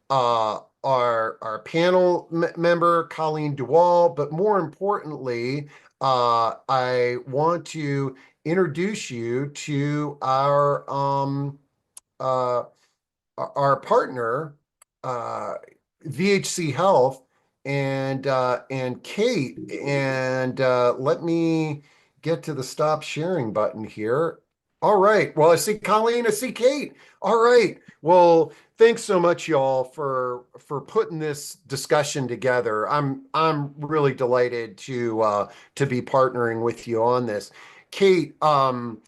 our panel member, Colleen Duewel, but more importantly, I want to introduce you to uh, our partner, uh, VHC Health, and Kate. And let me get to the stop sharing button here. All right. Well, I see Colleen. I see Kate. All right. Well, thanks so much, y'all, for putting this discussion together. I'm really delighted to be partnering with you on this. Kate, tell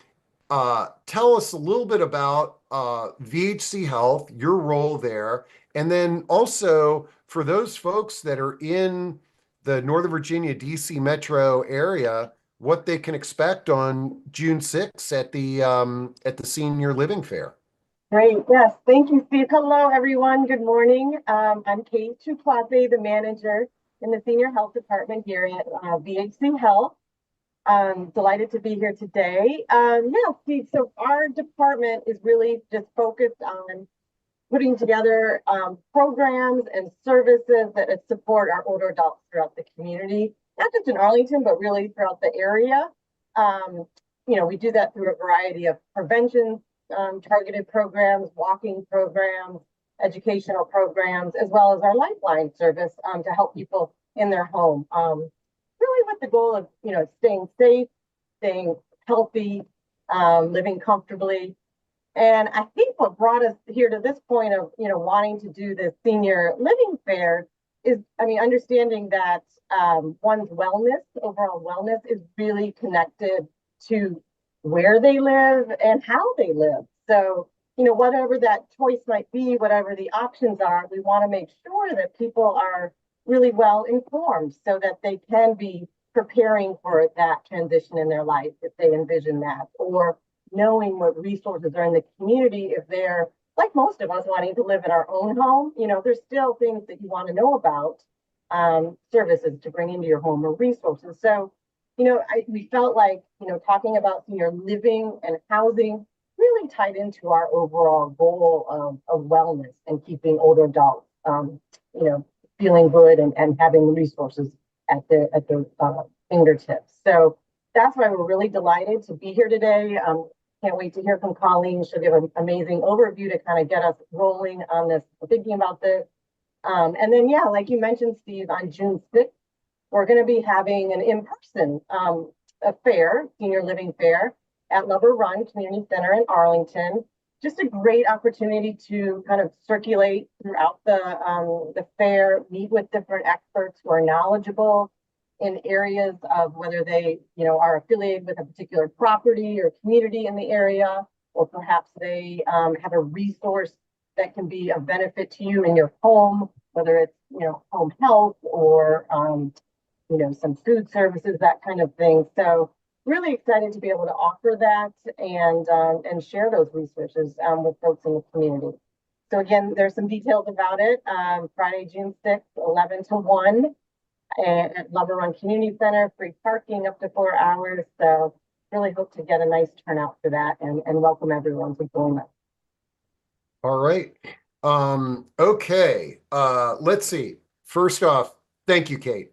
us a little bit about VHC Health, your role there, and then also for those folks that are in the Northern Virginia, DC metro area, what they can expect on June 6th at the Senior Living Fair. Great. Yes. Thank you, Steve. Hello, everyone. Good morning. I'm Kate Chukwueze, the manager in the Senior Health Department here at VHC Health. Delighted to be here today. Yeah, Steve, so our department is really just focused on putting together programs and services that support our older adults throughout the community, not just in Arlington, but really throughout the area. We do that through a variety of prevention targeted programs, walking programs, educational programs, as well as our Lifeline service to help people in their home. Really with the goal of, staying safe, staying healthy, living comfortably. And I think what brought us here to this point of, wanting to do this senior living fair is, understanding that one's wellness, overall wellness, is really connected to where they live and how they live. So, whatever that choice might be, whatever the options are, we want to make sure that people are really well informed so that they can be preparing for that transition in their life if they envision that, or knowing what resources are in the community if they're like most of us wanting to live in our own home. There's still things that you want to know about, services to bring into your home or resources. So we felt like talking about senior living and housing really tied into our overall goal of wellness and keeping older adults feeling good and having resources at their fingertips. So that's why we're really delighted to be here today. Can't wait to hear from Colleen. She'll give an amazing overview to kind of get us rolling on this, thinking about this. And then, yeah, like you mentioned, Steve, on June 6th, we're going to be having an in-person senior living fair at Lubber Community Center in Arlington. Just a great opportunity to kind of circulate throughout the fair, meet with different experts who are knowledgeable in areas of whether they, are affiliated with a particular property or community in the area, or perhaps they have a resource that can be of benefit to you in your home, whether it's, home health or, some food services, that kind of thing. So really excited to be able to offer that and share those resources with folks in the community. So again, there's some details about it. Friday, June 6th, 11 to 1 at Lubber Community Center, free parking up to 4 hours. So really hope to get a nice turnout for that and welcome everyone to join us. All right. Okay. Let's see. First off, thank you, Kate.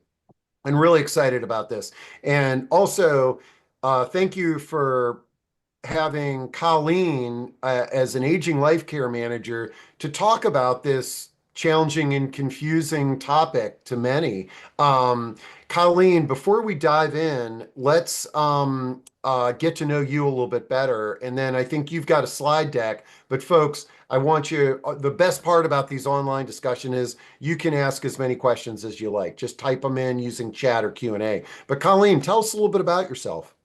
I'm really excited about this. And also, thank you for having Colleen as an aging life care manager to talk about this challenging and confusing topic to many. Colleen, before we dive in, let's get to know you a little bit better. And then I think you've got a slide deck. But folks, I want you, the best part about these online discussion is you can ask as many questions as you like. Just type them in using chat or Q&A. But Colleen, tell us a little bit about yourself.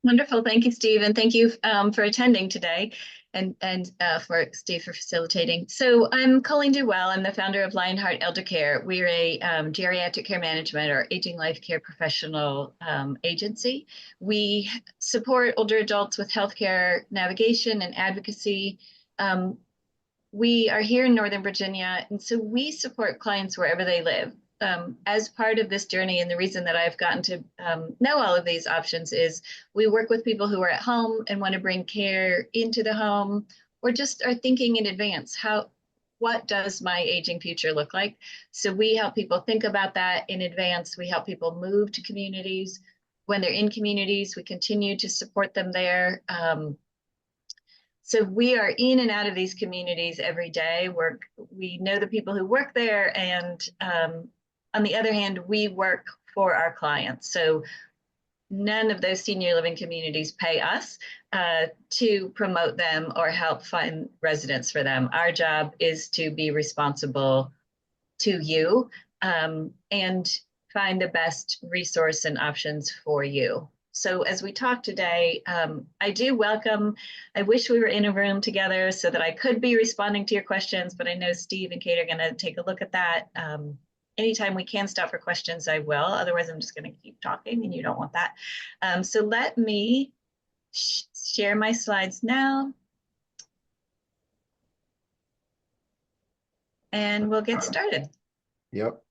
Wonderful. Thank you, Steve. And thank you for attending today and for Steve for facilitating. So I'm Colleen Duewel. I'm the founder of LionHeart Eldercare. We're a geriatric care management or aging life care professional agency. We support older adults with healthcare navigation and advocacy. We are here in Northern Virginia, and so we support clients wherever they live. As part of this journey, and the reason that I've gotten to know all of these options is we work with people who are at home and want to bring care into the home, or just are thinking in advance, what does my aging future look like? So we help people think about that in advance. We help people move to communities. When they're in communities, we continue to support them there. So we are in and out of these communities every day. We know the people who work there, and on the other hand, we work for our clients. So none of those senior living communities pay us to promote them or help find residents for them. Our job is to be responsible to you and find the best resource and options for you. So as we talk today, I do welcome, I wish we were in a room together so that I could be responding to your questions, but I know Steve and Kate are going to take a look at that. Anytime we can stop for questions, I will. Otherwise, I'm just going to keep talking, and you don't want that. So let me share my slides now. And we'll get started. Yep.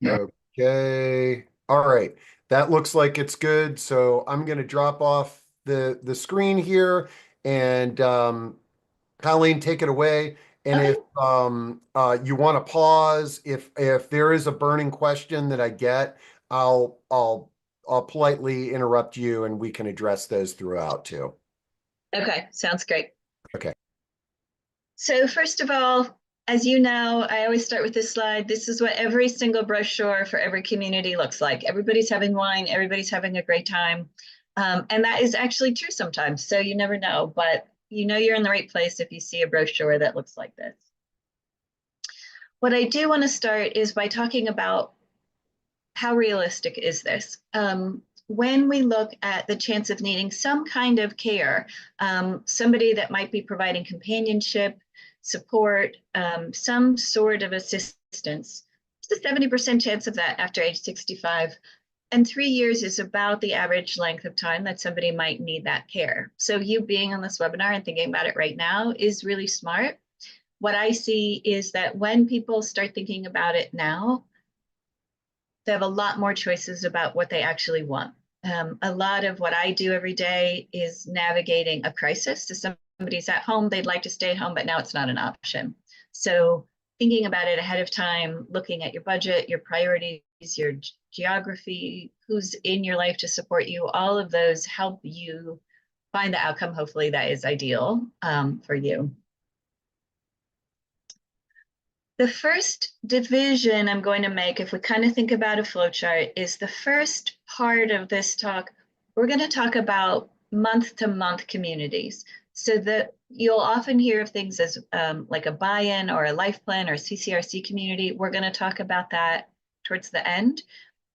Okay. All right. That looks like it's good. So I'm going to drop off the screen here, and Colleen, take it away. And Okay. if you want to pause, if there is a burning question that I get, I'll politely interrupt you, and we can address those throughout too. Okay, sounds great. Okay. So first of all, as you know, I always start with this slide. This is what every single brochure for every community looks like. Everybody's having wine, everybody's having a great time. And that is actually true sometimes. So you never know, but you know you're in the right place if you see a brochure that looks like this. What I do want to start is by talking about how realistic is this? When we look at the chance of needing some kind of care, somebody that might be providing companionship, support, some sort of assistance, there's a 70% chance of that after age 65. And 3 years is about the average length of time that somebody might need that care. So you being on this webinar and thinking about it right now is really smart. What I see is that when people start thinking about it now, they have a lot more choices about what they actually want. A lot of what I do every day is navigating a crisis. So somebody's at home, they'd like to stay home, but now it's not an option. So thinking about it ahead of time, looking at your budget, your priorities, your geography, who's in your life to support you, all of those help you find the outcome, hopefully, that is ideal for you. The first division I'm going to make, if we kind of think about a flow chart, is the first part of this talk. We're going to talk about month-to-month communities. So that you'll often hear of things as like a buy-in or a life plan or CCRC community. We're going to talk about that towards the end.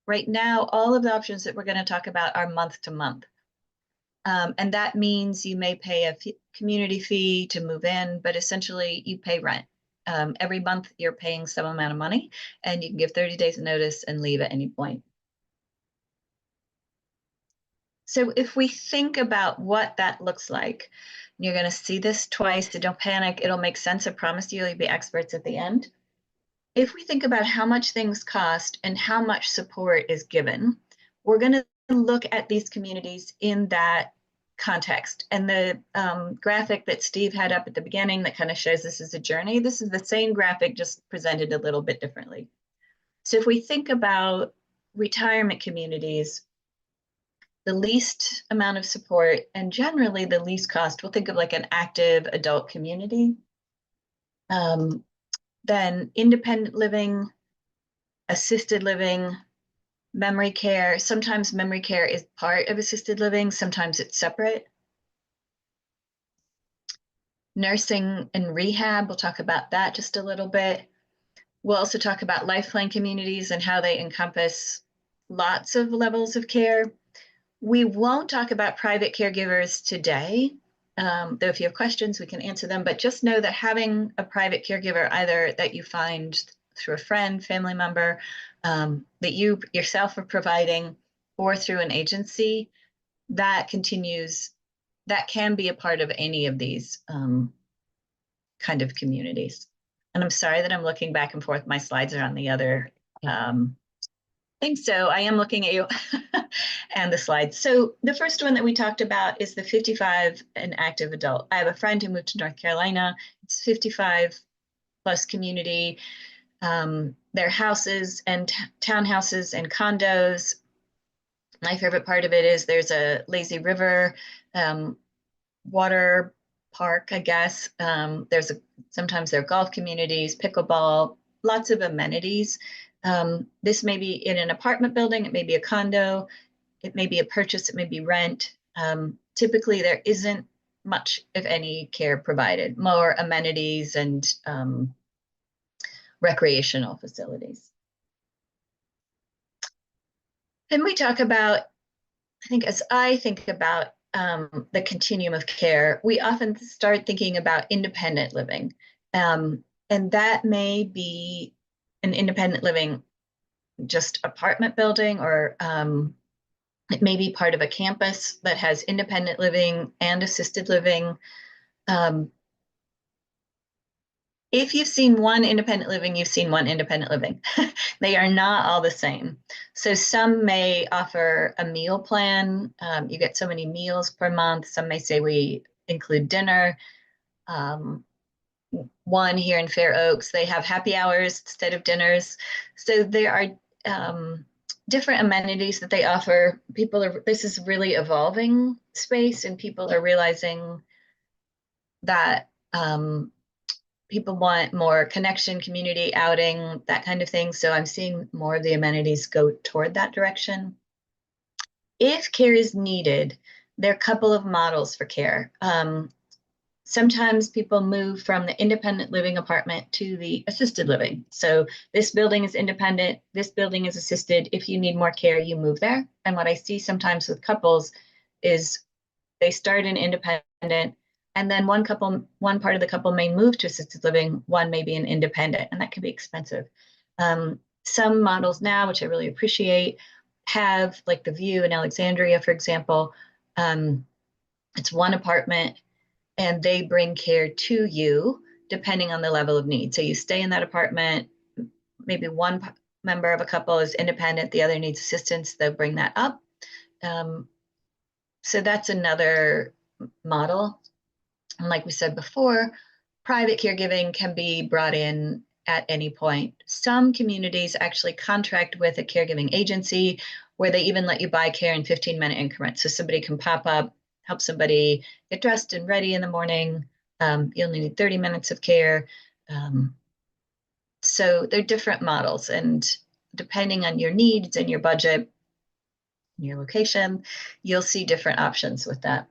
Right now, all of the options that we're going to talk about are month-to-month. And that means you may pay a community fee to move in, but essentially you pay rent. Every month you're paying some amount of money, and you can give 30 days notice and leave at any point. So if we think about what that looks like, you're going to see this twice, so don't panic. It'll make sense. I promise you, you'll be experts at the end. If we think about how much things cost and how much support is given, we're going to look at these communities in that context. And the graphic that Steve had up at the beginning that kind of shows this is a journey, this is the same graphic, just presented a little bit differently. So if we think about retirement communities, the least amount of support and generally the least cost, we'll think of like an active adult community. Then independent living, assisted living, memory care. Sometimes memory care is part of assisted living, sometimes it's separate. Nursing and rehab, we'll talk about that just a little bit. We'll also talk about life plan communities and how they encompass lots of levels of care. We won't talk about private caregivers today, though if you have questions, we can answer them, but just know that having a private caregiver, either that you find through a friend, family member, that you yourself are providing, or through an agency, that continues, that can be a part of any of these kind of communities. And I'm sorry that I'm looking back and forth. My slides are on the other thing. So I am looking at you and the slides. So the first one that we talked about is the 55 and active adult. I have a friend who moved to North Carolina. It's 55+ plus community. Their houses and townhouses and condos. My favorite part of it is there's a lazy river, water park, I guess. Sometimes there are golf communities, pickleball, lots of amenities. This may be in an apartment building, it may be a condo, it may be a purchase, it may be rent. Typically, there isn't much, if any, care provided, more amenities and recreational facilities. Then we talk about, as I think about the continuum of care, we often start thinking about independent living. And that may be an independent living, just apartment building, or it may be part of a campus that has independent living and assisted living. If you've seen one independent living, you've seen one independent living. They are not all the same. So some may offer a meal plan. You get so many meals per month. Some may say we include dinner. One here in Fair Oaks, they have happy hours instead of dinners. So there are different amenities that they offer. This is really evolving space, and people are realizing that people want more connection, community outing, that kind of thing. So I'm seeing more of the amenities go toward that direction. If care is needed, there are a couple of models for care. Sometimes people move from the independent living apartment to the assisted living. So this building is independent, this building is assisted. If you need more care, you move there. And what I see sometimes with couples is they start in independent, and then one part of the couple may move to assisted living, one may be an independent, and that can be expensive. Some models now, which I really appreciate, have, like the View in Alexandria, for example, it's one apartment and they bring care to you depending on the level of need. So you stay in that apartment, maybe one member of a couple is independent, the other needs assistance, they'll bring that up. So that's another model. And like we said before, private caregiving can be brought in at any point. Some communities actually contract with a caregiving agency where they even let you buy care in 15-minute increments. So somebody can pop up, help somebody get dressed and ready in the morning. You only need 30 minutes of care. So they're different models, and depending on your needs and your budget, your location, you'll see different options with that.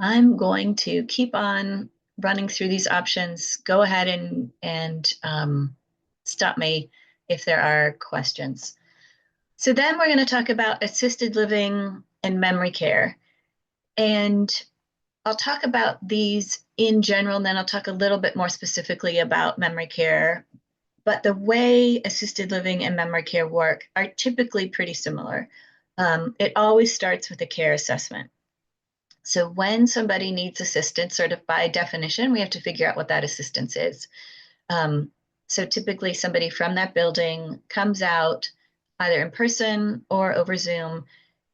I'm going to keep on running through these options. Go ahead and stop me if there are questions. So then we're going to talk about assisted living and memory care. And I'll talk about these in general, and then I'll talk a little bit more specifically about memory care. But the way assisted living and memory care work are typically pretty similar. It always starts with a care assessment. So when somebody needs assistance, sort of by definition, we have to figure out what that assistance is. So typically somebody from that building comes out either in person or over Zoom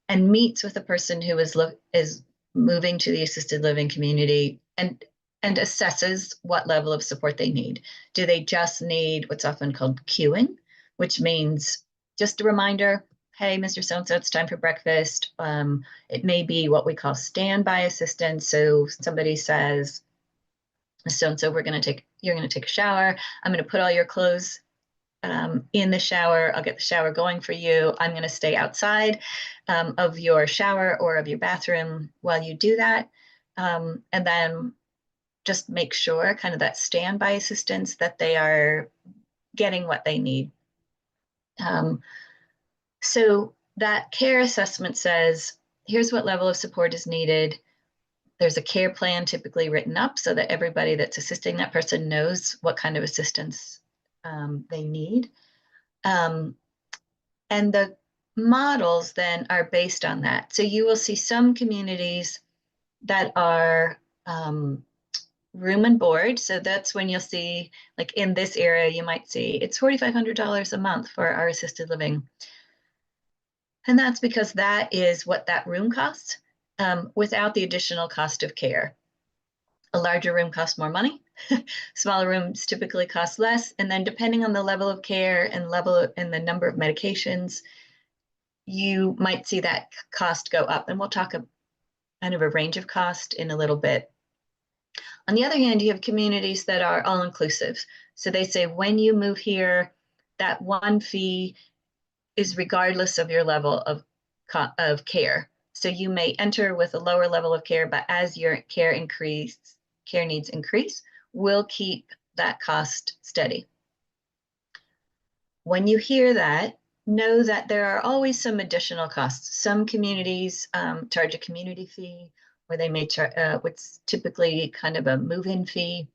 and meets with a person who is moving to the assisted living community and assesses what level of support they need. Do they just need what's often called queuing, which means just a reminder, hey, Mr. So-and-so, it's time for breakfast. It may be what we call standby assistance. So somebody says, so-and-so, you're going to take a shower. I'm going to put all your clothes in the shower. I'll get the shower going for you. I'm going to stay outside of your shower or of your bathroom while you do that. And then just make sure, kind of that standby assistance, that they are getting what they need. So that care assessment says, here's what level of support is needed. There's a care plan typically written up so that everybody that's assisting that person knows what kind of assistance they need. And the models then are based on that. So you will see some communities that are room and board. So that's when you'll see, like in this area, you might see it's $4,500 a month for our assisted living. And that's because that is what that room costs without the additional cost of care. A larger room costs more money. Smaller rooms typically cost less. And then depending on the level of care and the number of medications, you might see that cost go up. And we'll talk kind of a range of cost in a little bit. On the other hand, you have communities that are all inclusive. So they say, when you move here, that one fee is regardless of your level of care. So you may enter with a lower level of care, but as your care needs increase, we'll keep that cost steady. When you hear that, know that there are always some additional costs. Some communities charge a community fee, or they may charge what's typically kind of a move-in fee.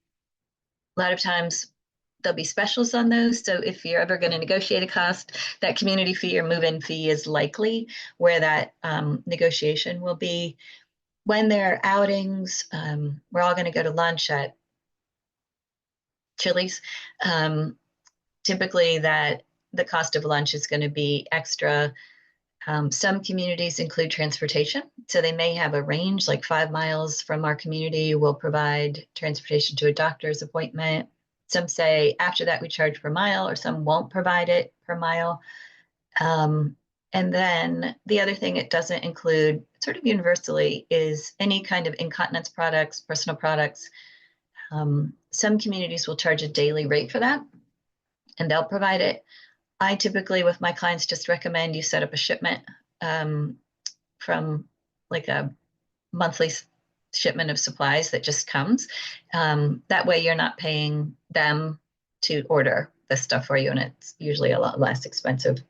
A lot of times there'll be specials on those. So if you're ever going to negotiate a cost, that community fee or move-in fee is likely where that negotiation will be. When there are outings, we're all going to go to lunch at Chili's. Typically the cost of lunch is going to be extra. Some communities include transportation. So they may have a range, like 5 miles from our community, we'll provide transportation to a doctor's appointment. Some say after that we charge per mile, or some won't provide it per mile. And then the other thing it doesn't include sort of universally is any kind of incontinence products, personal products. Some communities will charge a daily rate for that, and they'll provide it. I typically, with my clients, just recommend you set up a shipment from like a monthly shipment of supplies that just comes. That way you're not paying them to order this stuff for you, and it's usually a lot less expensive.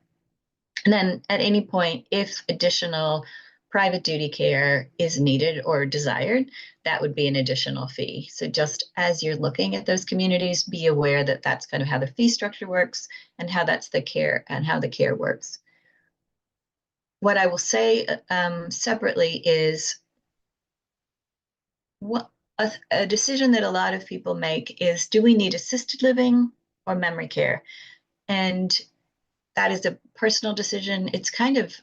And then at any point, if additional private duty care is needed or desired, that would be an additional fee. So just as you're looking at those communities, be aware that that's kind of how the fee structure works and how that's the care and how the care works. What I will say separately is what a decision that a lot of people make is, do we need assisted living or memory care? And that is a personal decision. It's kind of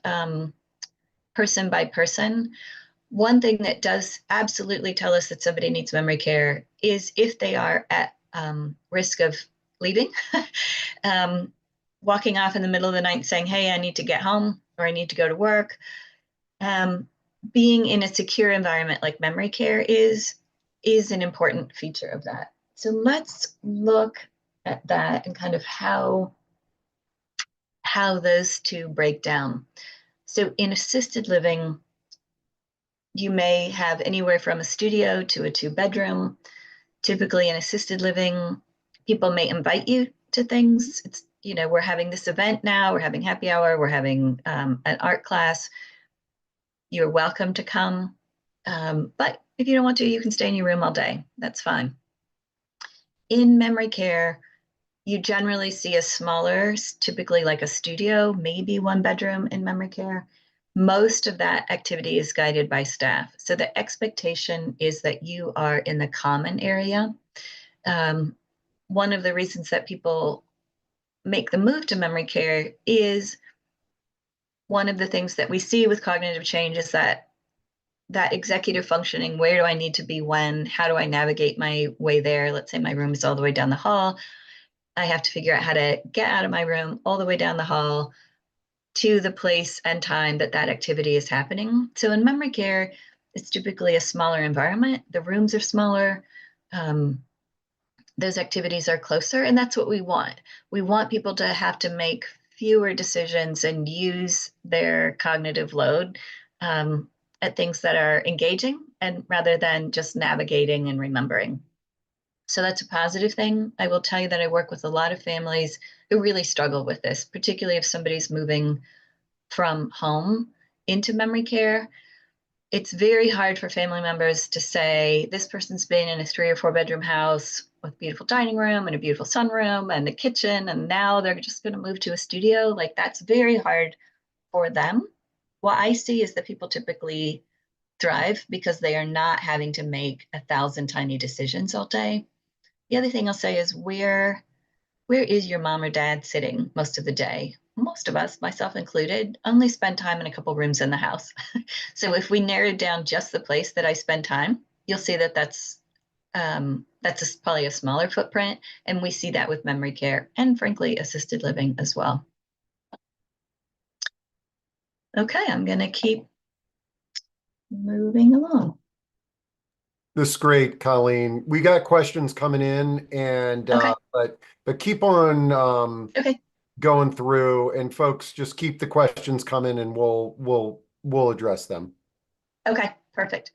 person by person. One thing that does absolutely tell us that somebody needs memory care is if they are at risk of leaving, walking off in the middle of the night saying, hey, I need to get home, or I need to go to work. Being in a secure environment like memory care is an important feature of that. So let's look at that and kind of how those two break down. So in assisted living, you may have anywhere from a studio to a 2-bedroom. Typically in assisted living, people may invite you to things. It's, we're having this event now, we're having happy hour, we're having an art class. You're welcome to come. But if you don't want to, you can stay in your room all day. That's fine. In memory care, you generally see a smaller, typically like a studio, maybe 1-bedroom in memory care. Most of that activity is guided by staff. So the expectation is that you are in the common area. One of the reasons that people make the move to memory care is one of the things that we see with cognitive change is that executive functioning. Where do I need to be when? How do I navigate my way there? Let's say my room is all the way down the hall. I have to figure out how to get out of my room all the way down the hall to the place and time that activity is happening. So in memory care, it's typically a smaller environment. The rooms are smaller. Those activities are closer, and that's what we want. We want people to have to make fewer decisions and use their cognitive load at things that are engaging, and rather than just navigating and remembering. So that's a positive thing. I will tell you that I work with a lot of families who really struggle with this, particularly if somebody's moving from home into memory care. It's very hard for family members to say, this person's been in a 3 or 4-bedroom house with a beautiful dining room and a beautiful sunroom and a kitchen, and now they're just going to move to a studio. Like, that's very hard for them. What I see is that people typically thrive because they are not having to make 1,000 tiny decisions all day. The other thing I'll say is, where is your mom or dad sitting most of the day? Most of us, myself included, only spend time in a couple rooms in the house. So if we narrowed down just the place that I spend time, you'll see that that's that's probably a smaller footprint. And we see that with memory care and frankly, assisted living as well. Okay, I'm going to keep moving along. This is great, Colleen. We got questions coming in, and Okay. but keep on Okay. going through, and folks, just keep the questions coming, and we'll address them. Okay, perfect.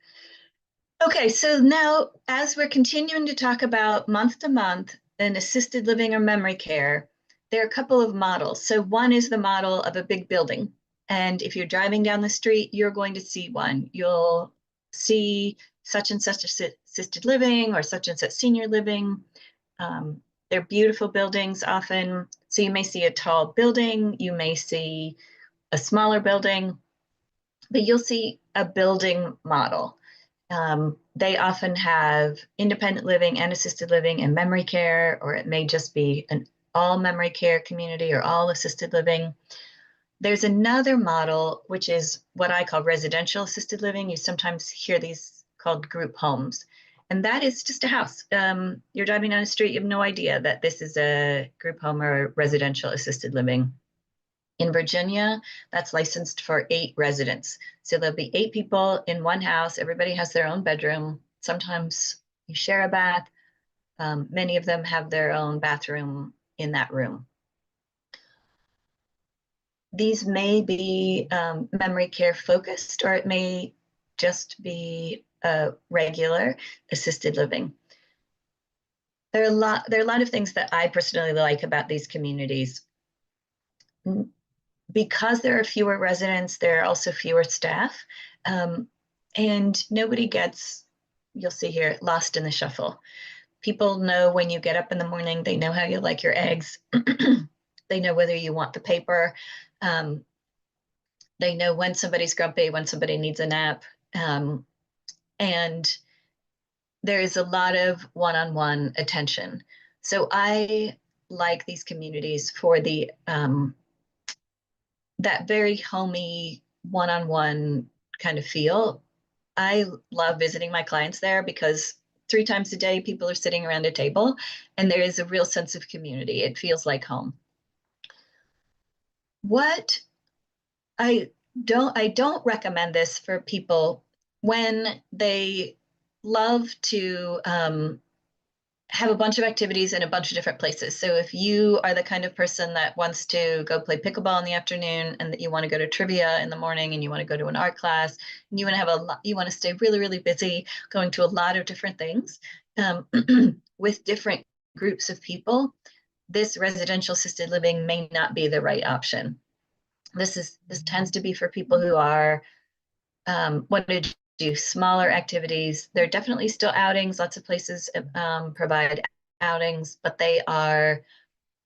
Okay, so now as we're continuing to talk about month to month and assisted living or memory care, there are a couple of models. So one is the model of a big building. And if you're driving down the street, you're going to see one. You'll see such and such assisted living or such and such senior living. They're beautiful buildings often. So you may see a tall building, you may see a smaller building, but you'll see a building model. They often have independent living and assisted living and memory care, or it may just be an all memory care community or all assisted living. There's another model, which is what I call residential assisted living. You sometimes hear these called group homes. And that is just a house. You're driving down the street, you have no idea that this is a group home or residential assisted living. In Virginia, that's licensed for 8 residents. So there'll be 8 people in one house. Everybody has their own bedroom. Sometimes you share a bath. Many of them have their own bathroom in that room. These may be memory care focused, or it may just be a regular assisted living. There are a lot of things that I personally like about these communities. Because there are fewer residents, there are also fewer staff, and nobody gets, you'll see here, lost in the shuffle. People know when you get up in the morning, they know how you like your eggs. They know whether you want the paper. They know when somebody's grumpy, when somebody needs a nap. And there is a lot of one-on-one attention. So I like these communities for the that very homey one-on-one kind of feel. I love visiting my clients there because 3 times a day people are sitting around a table and there is a real sense of community. It feels like home. What I don't recommend this for people when they love to have a bunch of activities in a bunch of different places. So if you are the kind of person that wants to go play pickleball in the afternoon and that you want to go to trivia in the morning and you want to go to an art class and you want to have you want to stay really, really busy going to a lot of different things with different groups of people, this residential assisted living may not be the right option. This tends to be for people who are want to do smaller activities. There are definitely still outings. Lots of places provide outings, but they're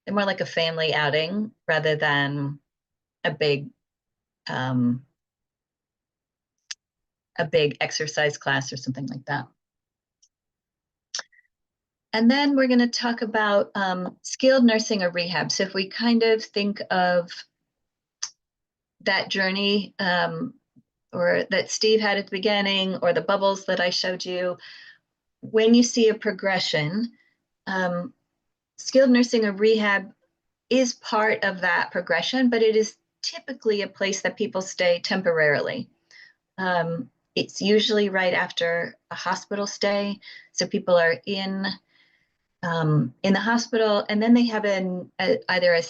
more like a family outing rather than a big exercise class or something like that. And then we're going to talk about skilled nursing or rehab. So if we kind of think of that journey or that Steve had at the beginning, or the bubbles that I showed you, when you see a progression, skilled nursing or rehab is part of that progression, but it is typically a place that people stay temporarily. It's usually right after a hospital stay. So people are in the hospital, and then they have either a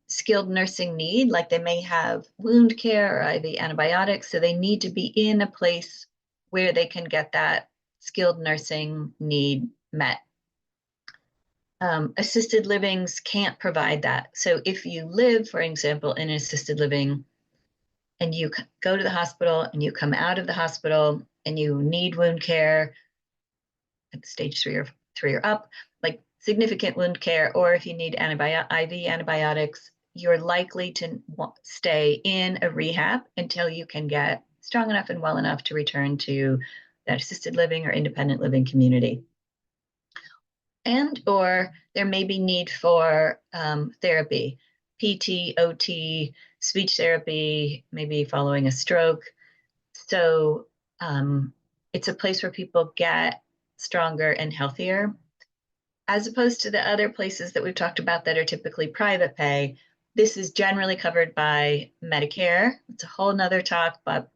skilled nursing need, like they may have wound care or IV antibiotics, so they need to be in a place where they can get that skilled nursing need met. Assisted livings can't provide that. So if you live, for example, in an assisted living, and you go to the hospital and you come out of the hospital and you need wound care at stage 3 or up, like significant wound care, or if you need IV antibiotics, you're likely to stay in a rehab until you can get strong enough and well enough to return to that assisted living or independent living community. And or there may be need for therapy, PT, OT, speech therapy, maybe following a stroke. So it's a place where people get stronger, and healthier. As opposed to the other places that we've talked about that are typically private pay, this is generally covered by Medicare. It's a whole nother talk, but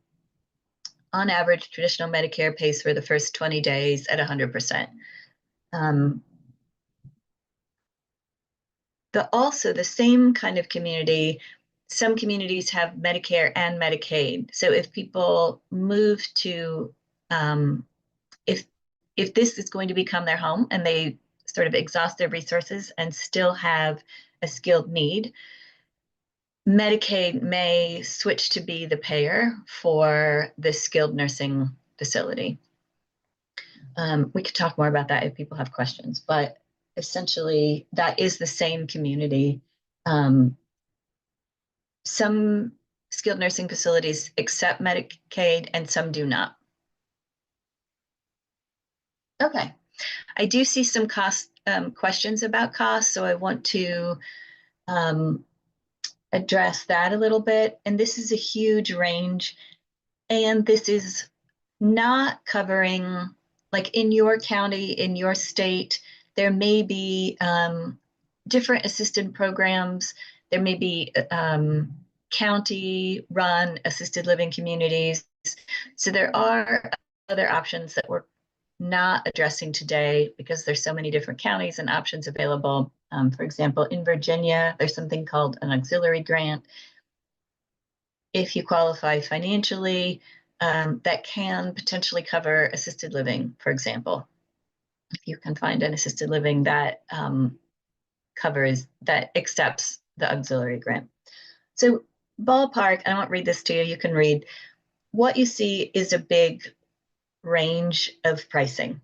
on average, traditional Medicare pays for the first 20 days at 100%. Also the same kind of community, some communities have Medicare and Medicaid. So if people move to, if this is going to become their home and they sort of exhaust their resources and still have a skilled need, Medicaid may switch to be the payer for the skilled nursing facility. We could talk more about that if people have questions, but essentially that is the same community. Some skilled nursing facilities accept Medicaid and some do not. Okay, I do see some cost questions about cost, so I want to address that a little bit. And this is a huge range, and this is not covering, like in your county, in your state, there may be different assisted programs. There may be county-run assisted living communities. So there are other options that we're not addressing today because there's so many different counties and options available. For example, in Virginia, there's something called an auxiliary grant. If you qualify financially, that can potentially cover assisted living, for example. If you can find an assisted living that that accepts the auxiliary grant. So ballpark, I won't read this to you, you can read. What you see is a big range of pricing.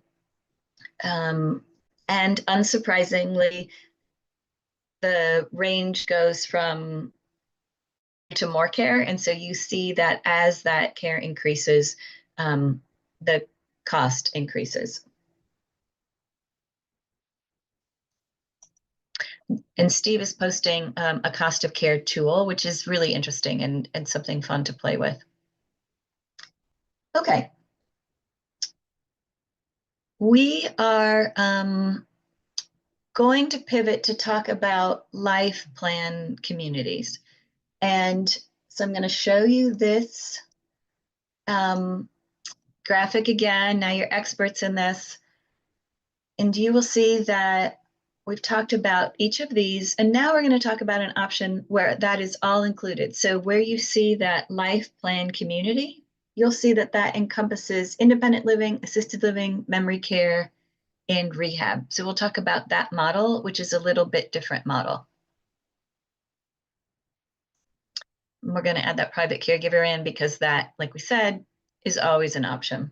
And unsurprisingly, the range goes from to more care. And so you see that as that care increases, the cost increases. And Steve is posting a cost of care tool, which is really interesting and something fun to play with. Okay. We are going to pivot to talk about life plan communities. And so I'm going to show you this graphic again. Now you're experts in this. And you will see that we've talked about each of these. And now we're going to talk about an option where that is all included. So where you see that life plan community, you'll see that that encompasses independent living, assisted living, memory care, and rehab. So we'll talk about that model, which is a little bit different model. We're going to add that private caregiver in because that, like we said, is always an option.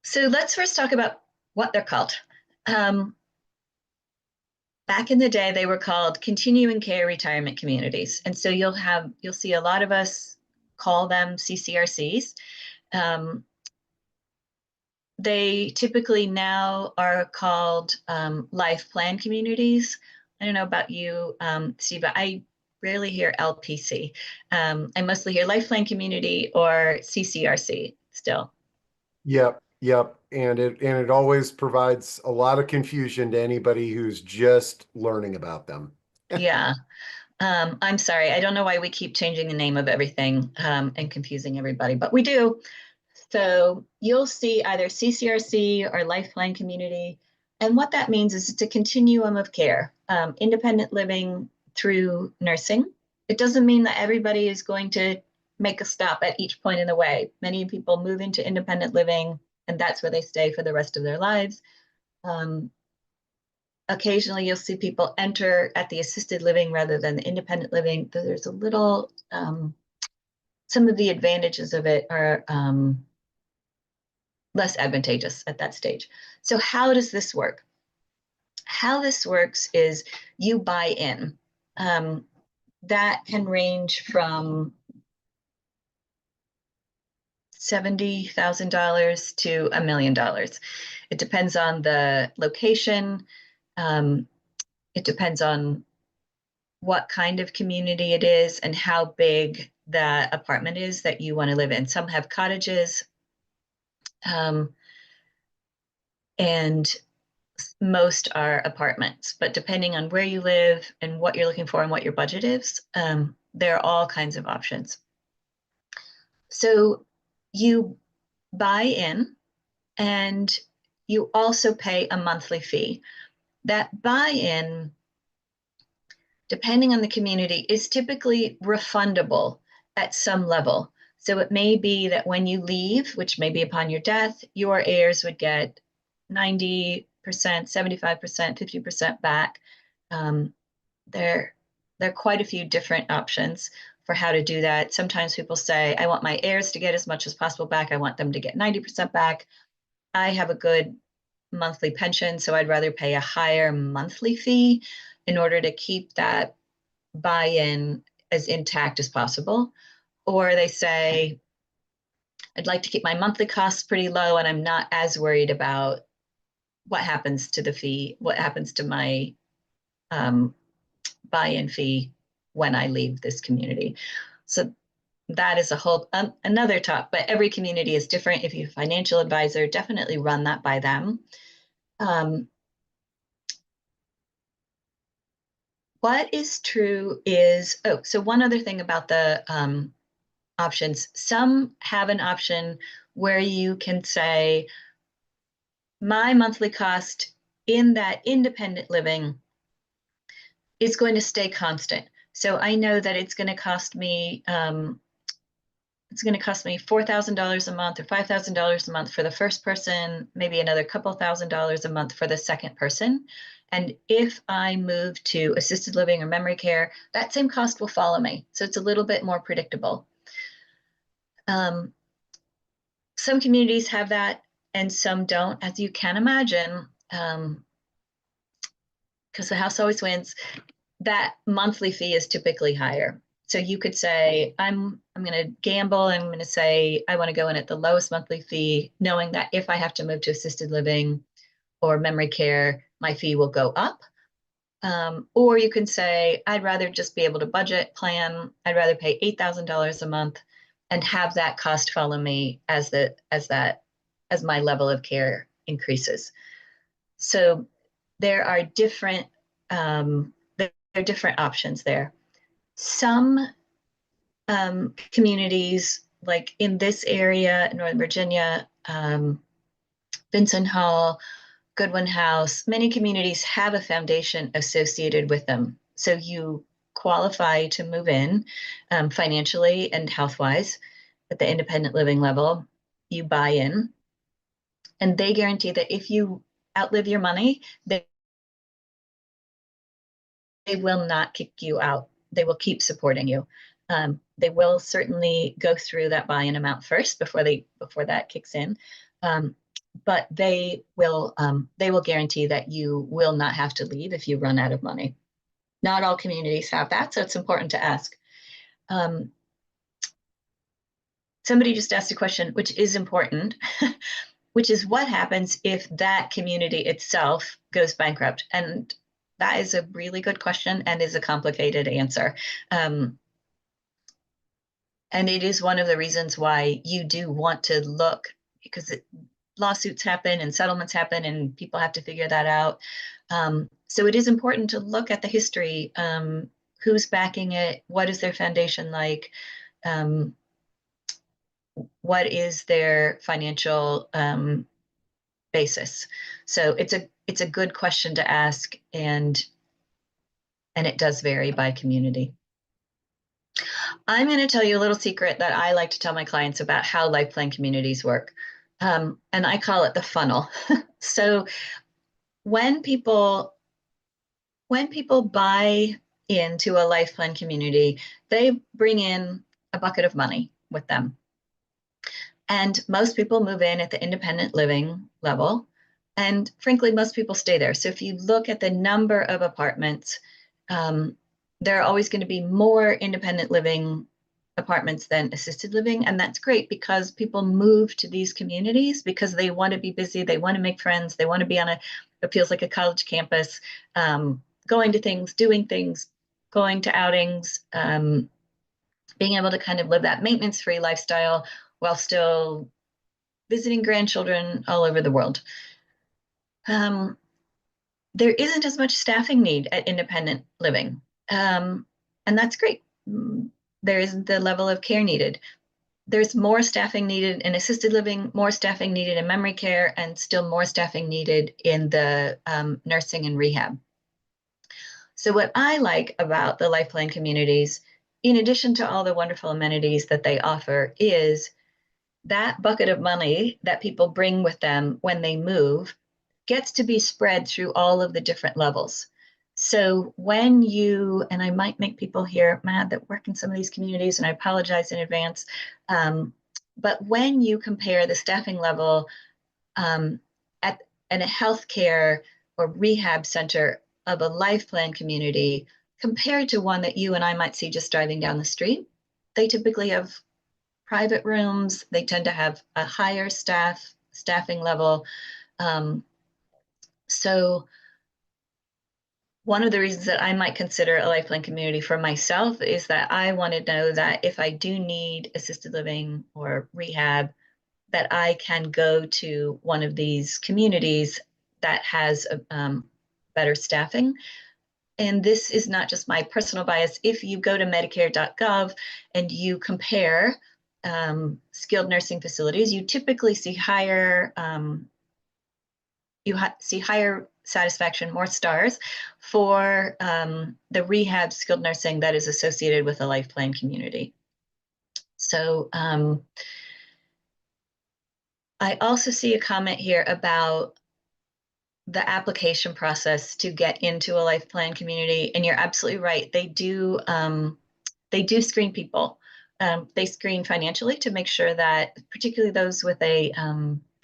So let's first talk about what they're called. Back in the day, they were called continuing care retirement communities. And so you'll see a lot of us call them CCRCs. They typically now are called life plan communities. I don't know about you, Steve, but I rarely hear LPC. I mostly hear life plan community or CCRC still. Yep. And it always provides a lot of confusion to anybody who's just learning about them. Yeah. I'm sorry. I don't know why we keep changing the name of everything and confusing everybody, but we do. So you'll see either CCRC or life plan community. And what that means is it's a continuum of care, independent living through nursing. It doesn't mean that everybody is going to make a stop at each point in the way. Many people move into independent living and that's where they stay for the rest of their lives. Occasionally you'll see people enter at the assisted living rather than the independent living. There's a little, some of the advantages of it are less advantageous at that stage. So how does this work? How this works is you buy in. That can range from $70,000 to $1 million. It depends on the location. It depends on what kind of community it is and how big the apartment is that you want to live in. Some have cottages. And most are apartments, but depending on where you live and what you're looking for and what your budget is, there are all kinds of options. So you buy in and you also pay a monthly fee. That buy-in, depending on the community, is typically refundable at some level. So it may be that when you leave, which may be upon your death, your heirs would get 90%, 75%, 50% back. There are quite a few different options for how to do that. Sometimes people say, I want my heirs to get as much as possible back. I want them to get 90% back. I have a good monthly pension, so I'd rather pay a higher monthly fee in order to keep that buy-in as intact as possible. Or they say, I'd like to keep my monthly costs pretty low and I'm not as worried about what happens to the fee, what happens to my buy-in fee when I leave this community. So that is a whole another talk, but every community is different. If you have a financial advisor, definitely run that by them. What is true is, so one other thing about the options, some have an option where you can say, my monthly cost in that independent living is going to stay constant. So I know that it's going to cost me $4,000 a month or $5,000 a month for the first person, maybe another couple $1,000s a month for the second person. And if I move to assisted living or memory care, that same cost will follow me. So it's a little bit more predictable. Some communities have that and some don't, as you can imagine, because the house always wins. That monthly fee is typically higher. So you could say, I'm going to gamble. I'm going to say, I want to go in at the lowest monthly fee, knowing that if I have to move to assisted living or memory care, my fee will go up. Or you can say, I'd rather just be able to budget plan. I'd rather pay $8,000 a month and have that cost follow me as my level of care increases. So there are different options there. Some communities, like in this area, Northern Virginia, Vinson Hall, Goodwin House, many communities have a foundation associated with them. So you qualify to move in financially and health-wise at the independent living level. You buy in, and they guarantee that if you outlive your money, they will not kick you out. They will keep supporting you. They will certainly go through that buy-in amount first before that kicks in. But they will guarantee that you will not have to leave if you run out of money. Not all communities have that, so it's important to ask. Somebody just asked a question, which is important, which is what happens if that community itself goes bankrupt? And that is a really good question and is a complicated answer. And it is one of the reasons why you do want to look, because lawsuits happen and settlements happen and people have to figure that out. So it is important to look at the history. Who's backing it? What is their foundation like? What is their financial basis? So it's a good question to ask, and it does vary by community. I'm going to tell you a little secret that I like to tell my clients about how life plan communities work. And I call it the funnel. So when people buy into a life plan community, they bring in a bucket of money with them. And most people move in at the independent living level. And frankly, most people stay there. So if you look at the number of apartments, there are always going to be more independent living apartments than assisted living. And that's great because people move to these communities because they want to be busy, they want to make friends, they want to be on it feels like a college campus, going to things, doing things, going to outings, being able to kind of live that maintenance-free lifestyle while still visiting grandchildren all over the world. There isn't as much staffing need at independent living, and that's great. There isn't the level of care needed. There's more staffing needed in assisted living, more staffing needed in memory care, and still more staffing needed in the nursing and rehab. So what I like about the life plan communities, in addition to all the wonderful amenities that they offer, is that bucket of money that people bring with them when they move gets to be spread through all of the different levels. So when you, and I might make people here mad that work in some of these communities, and I apologize in advance, but when you compare the staffing level in a healthcare or rehab center of a life plan community compared to one that you and I might see just driving down the street, they typically have private rooms. They tend to have a higher staffing level. So one of the reasons that I might consider a life plan community for myself is that I want to know that if I do need assisted living or rehab, that I can go to one of these communities that has better staffing. And this is not just my personal bias. If you go to medicare.gov and you compare skilled nursing facilities, you typically see higher satisfaction, more stars for the rehab skilled nursing that is associated with a life plan community. So I also see a comment here about the application process to get into a life plan community, and you're absolutely right. They do screen people. They screen financially to make sure that, particularly those with a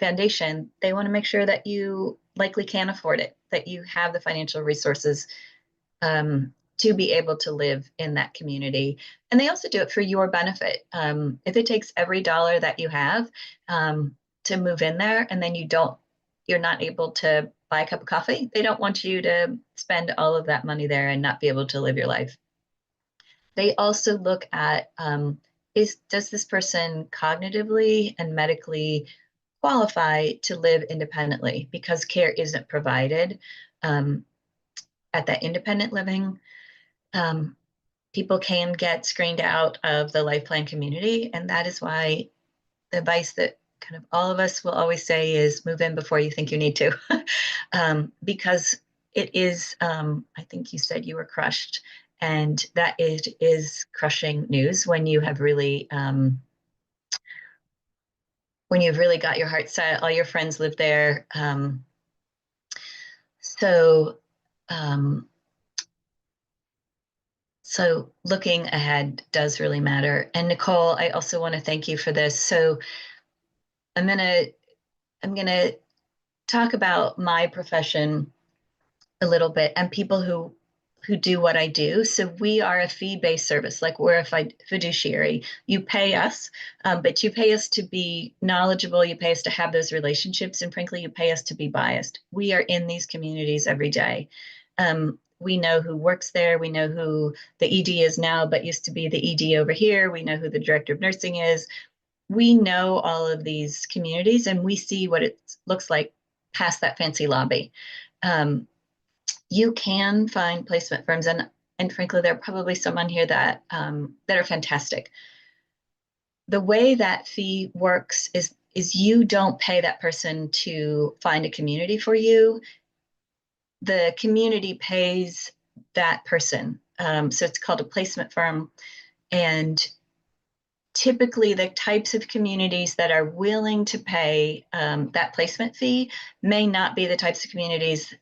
foundation, they want to make sure that you likely can afford it, that you have the financial resources to be able to live in that community. And they also do it for your benefit. If it takes every dollar that you have to move in there, and then you're not able to buy a cup of coffee, they don't want you to spend all of that money there and not be able to live your life. They also look at does this person cognitively and medically qualify to live independently, because care isn't provided at that independent living. People can get screened out of the life plan community, and that is why the advice that kind of all of us will always say is move in before you think you need to, because it is, I think you said you were crushed, and that it is crushing news when you have really, when you've really got your heart set. All your friends live there. So looking ahead does really matter. And Nicole, I also want to thank you for this. So I'm gonna talk about my profession a little bit and people who do what I do. So we are a fee-based service, like we're a fiduciary. You pay us, but you pay us to be knowledgeable. You pay us to have those relationships, and frankly, you pay us to be biased. We are in these communities every day. We know who works there. We know who the ED is now, but used to be the ED over here. We know who the director of nursing is. We know all of these communities, and we see what it looks like past that fancy lobby. You can find placement firms, and frankly, there are probably some on here that are fantastic. The way that fee works is you don't pay that person to find a community for you. The community pays that person. So it's called a placement firm. And typically the types of communities that are willing to pay that placement fee may not be the types of communities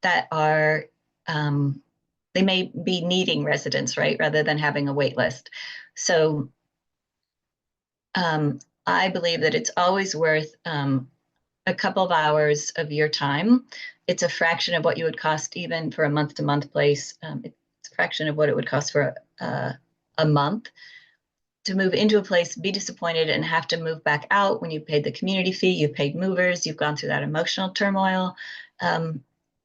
that are, they may be needing residents, right, rather than having a wait list. So I believe that it's always worth a couple of hours of your time. It's a fraction of what you would cost even for a month-to-month place. It's a fraction of what it would cost for a month to move into a place, be disappointed, and have to move back out when you paid the community fee, you paid movers, you've gone through that emotional turmoil.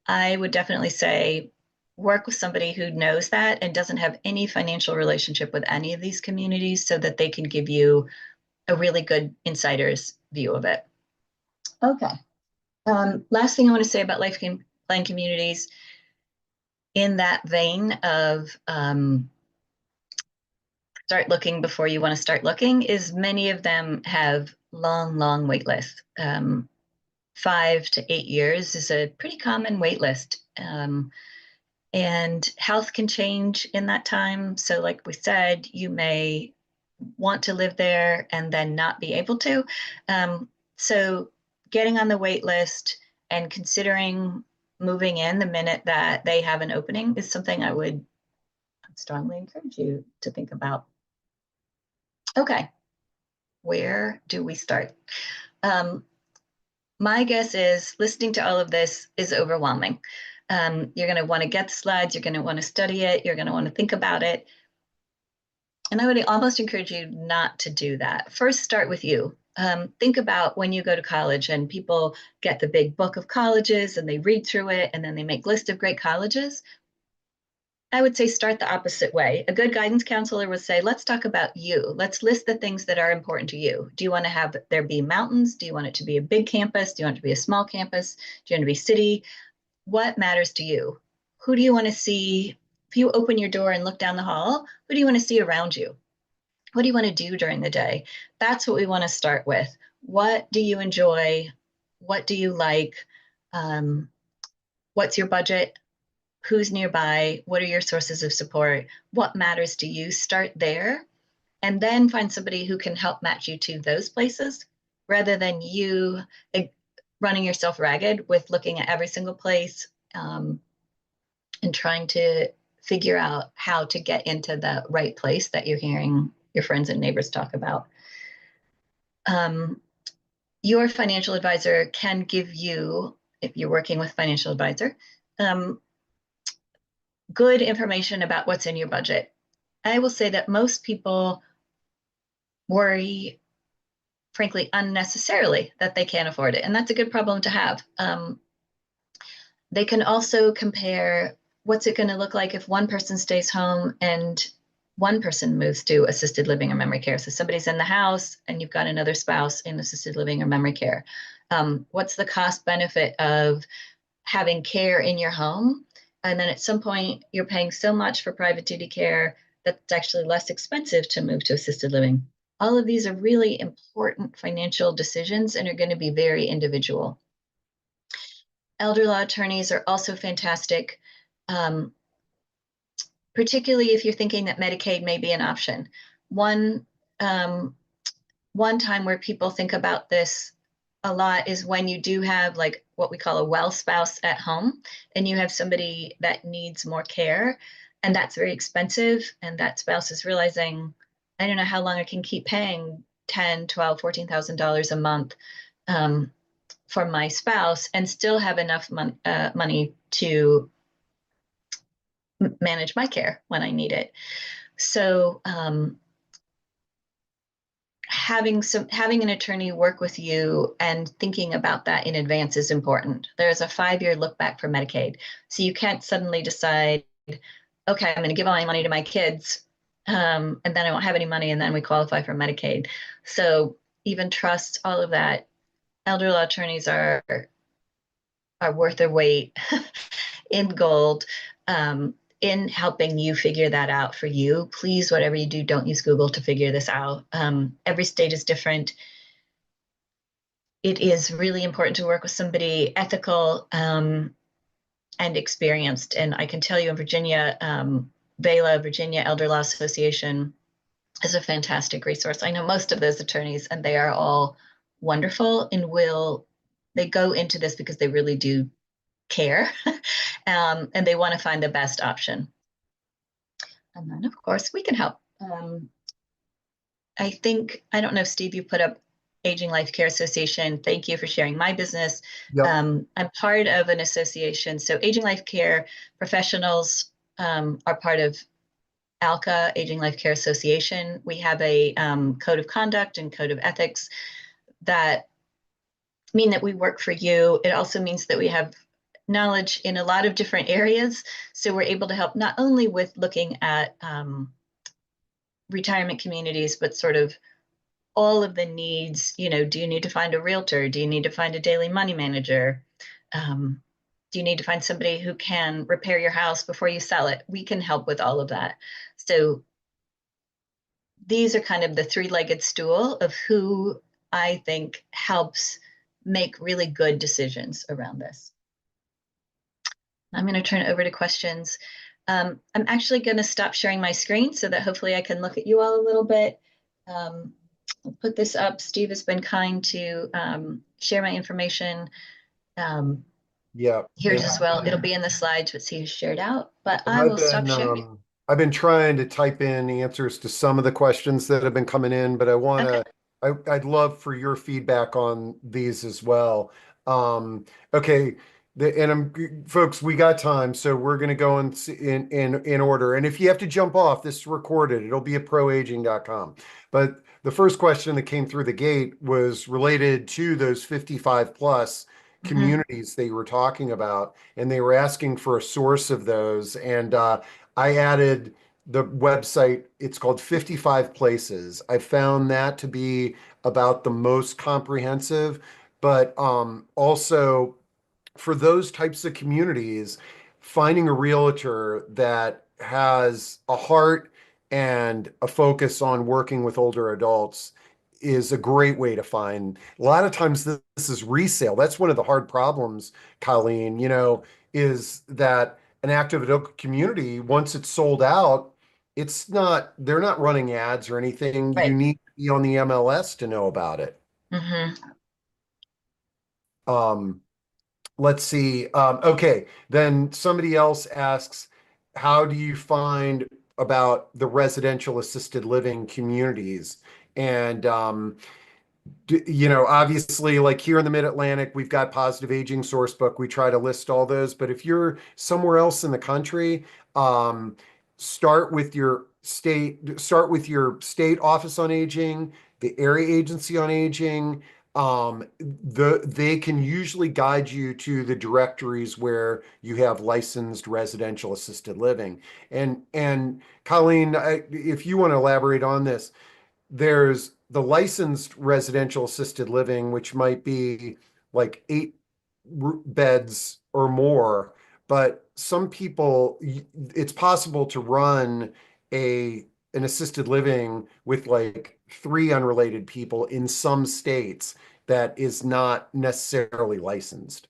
I would definitely say work with somebody who knows that and doesn't have any financial relationship with any of these communities so that they can give you a really good insider's view of it. Okay. Last thing I want to say about plan communities in that vein of start looking before you want to start looking is many of them have long wait lists. 5 to 8 years is a pretty common wait list. And health can change in that time. So like we said, you may want to live there and then not be able to. So getting on the wait list and considering moving in the minute that they have an opening is something I would strongly encourage you to think about. Okay, where do we start? My guess is listening to all of this is overwhelming. You're going to want to get the slides, you're going to want to study it, you're going to want to think about it. And I would almost encourage you not to do that. First, start with you. Think about when you go to college and people get the big book of colleges and they read through it and then they make lists of great colleges. I would say start the opposite way. A good guidance counselor would say, let's talk about you. Let's list the things that are important to you. Do you want to have there be mountains? Do you want it to be a big campus? Do you want it to be a small campus? Do you want it to be city? What matters to you? Who do you want to see? If you open your door and look down the hall, who do you want to see around you? What do you want to do during the day? That's what we want to start with. What do you enjoy? What do you like? What's your budget? Who's nearby? What are your sources of support? What matters to you? Start there and then find somebody who can help match you to those places rather than you running yourself ragged with looking at every single place and trying to figure out how to get into the right place that you're hearing your friends and neighbors talk about. Your financial advisor can give you, if you're working with a financial advisor, good information about what's in your budget. I will say that most people worry, frankly, unnecessarily that they can't afford it. And that's a good problem to have. They can also compare what's it going to look like if one person stays home and one person moves to assisted living or memory care. So somebody's in the house and you've got another spouse in assisted living or memory care. What's the cost benefit of having care in your home? And then at some point you're paying so much for private duty care that it's actually less expensive to move to assisted living. All of these are really important financial decisions and are going to be very individual. Elder law attorneys are also fantastic, particularly if you're thinking that Medicaid may be an option. One time where people think about this a lot is when you do have like what we call a well spouse at home and you have somebody that needs more care and that's very expensive and that spouse is realizing, I don't know how long I can keep paying $10, $12, $14,000 a month for my spouse and still have enough money to manage my care when I need it. So having an attorney work with you and thinking about that in advance is important. There's a 5-year look back for Medicaid. So you can't suddenly decide, okay, I'm going to give all my money to my kids and then I won't have any money and then we qualify for Medicaid. So even trust, all of that. Elder law attorneys are worth their weight in gold in helping you figure that out for you. Please, whatever you do, don't use Google to figure this out. Every state is different. It is really important to work with somebody ethical and experienced. And I can tell you in Virginia, VELA, Virginia Elder Law Association, is a fantastic resource. I know most of those attorneys and they are all wonderful and they go into this because they really do care and they want to find the best option. And then of course we can help. I don't know, Steve, you put up Aging Life Care Association. Thank you for sharing my business. Yep. I'm part of an association. So Aging Life Care professionals are part of ALCA, Aging Life Care Association. We have a code of conduct and code of ethics that mean that we work for you. It also means that we have knowledge in a lot of different areas. So we're able to help not only with looking at retirement communities, but sort of all of the needs, you know, do you need to find a realtor? Do you need to find a daily money manager? Do you need to find somebody who can repair your house before you sell it? We can help with all of that. So these are kind of the three-legged stool of who I think helps make really good decisions around this. I'm going to turn it over to questions. I'm actually going to stop sharing my screen so that hopefully I can look at you all a little bit. I'll put this up. Steve has been kind to share my information Yeah. here's as well. It'll be in the slides, but see shared out, but And I will stop sharing. I've been trying to type in answers to some of the questions that have been coming in, but Okay. I'd love for your feedback on these as well. Okay, folks, we got time, so we're going to go in order. And if you have to jump off, this is recorded. It'll be at proaging.com. But the first question that came through the gate was related to those 55 plus communities that you were talking about, and they were asking for a source of those. And I added the website. It's called 55 Places. I found that to be about the most comprehensive, but also for those types of communities, finding a realtor that has a heart and a focus on working with older adults is a great way to find. A lot of times this is resale. That's one of the hard problems, Colleen, is that an active adult community, once it's sold out, they're not running ads or anything. You Right. need to be on the MLS to know about it. Um, let's see. Okay, then somebody else asks, how do you find about the residential assisted living communities? And obviously, like here in the Mid-Atlantic, we've got Positive Aging Sourcebook. We try to list all those. But if you're somewhere else in the country, um, start with your state office on aging, the area agency on aging. They can usually guide you to the directories where you have licensed residential assisted living. And Colleen, if you want to elaborate on this, there's the licensed residential assisted living, which might be like 8 beds or more. But some people, it's possible to run an assisted living with like 3 unrelated people in some states that is not necessarily licensed.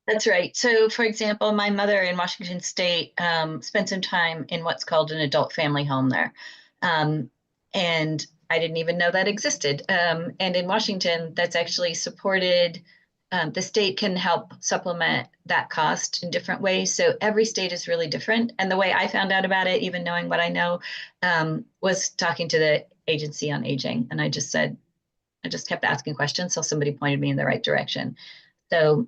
That's right. So, for example, my mother in Washington State spent some time in what's called an adult family home there. And I didn't even know that existed. And in Washington, that's actually supported. The state can help supplement that cost in different ways. So every state is really different. And the way I found out about it, even knowing what I know, was talking to the agency on aging. And I just kept asking questions. So somebody pointed me in the right direction. So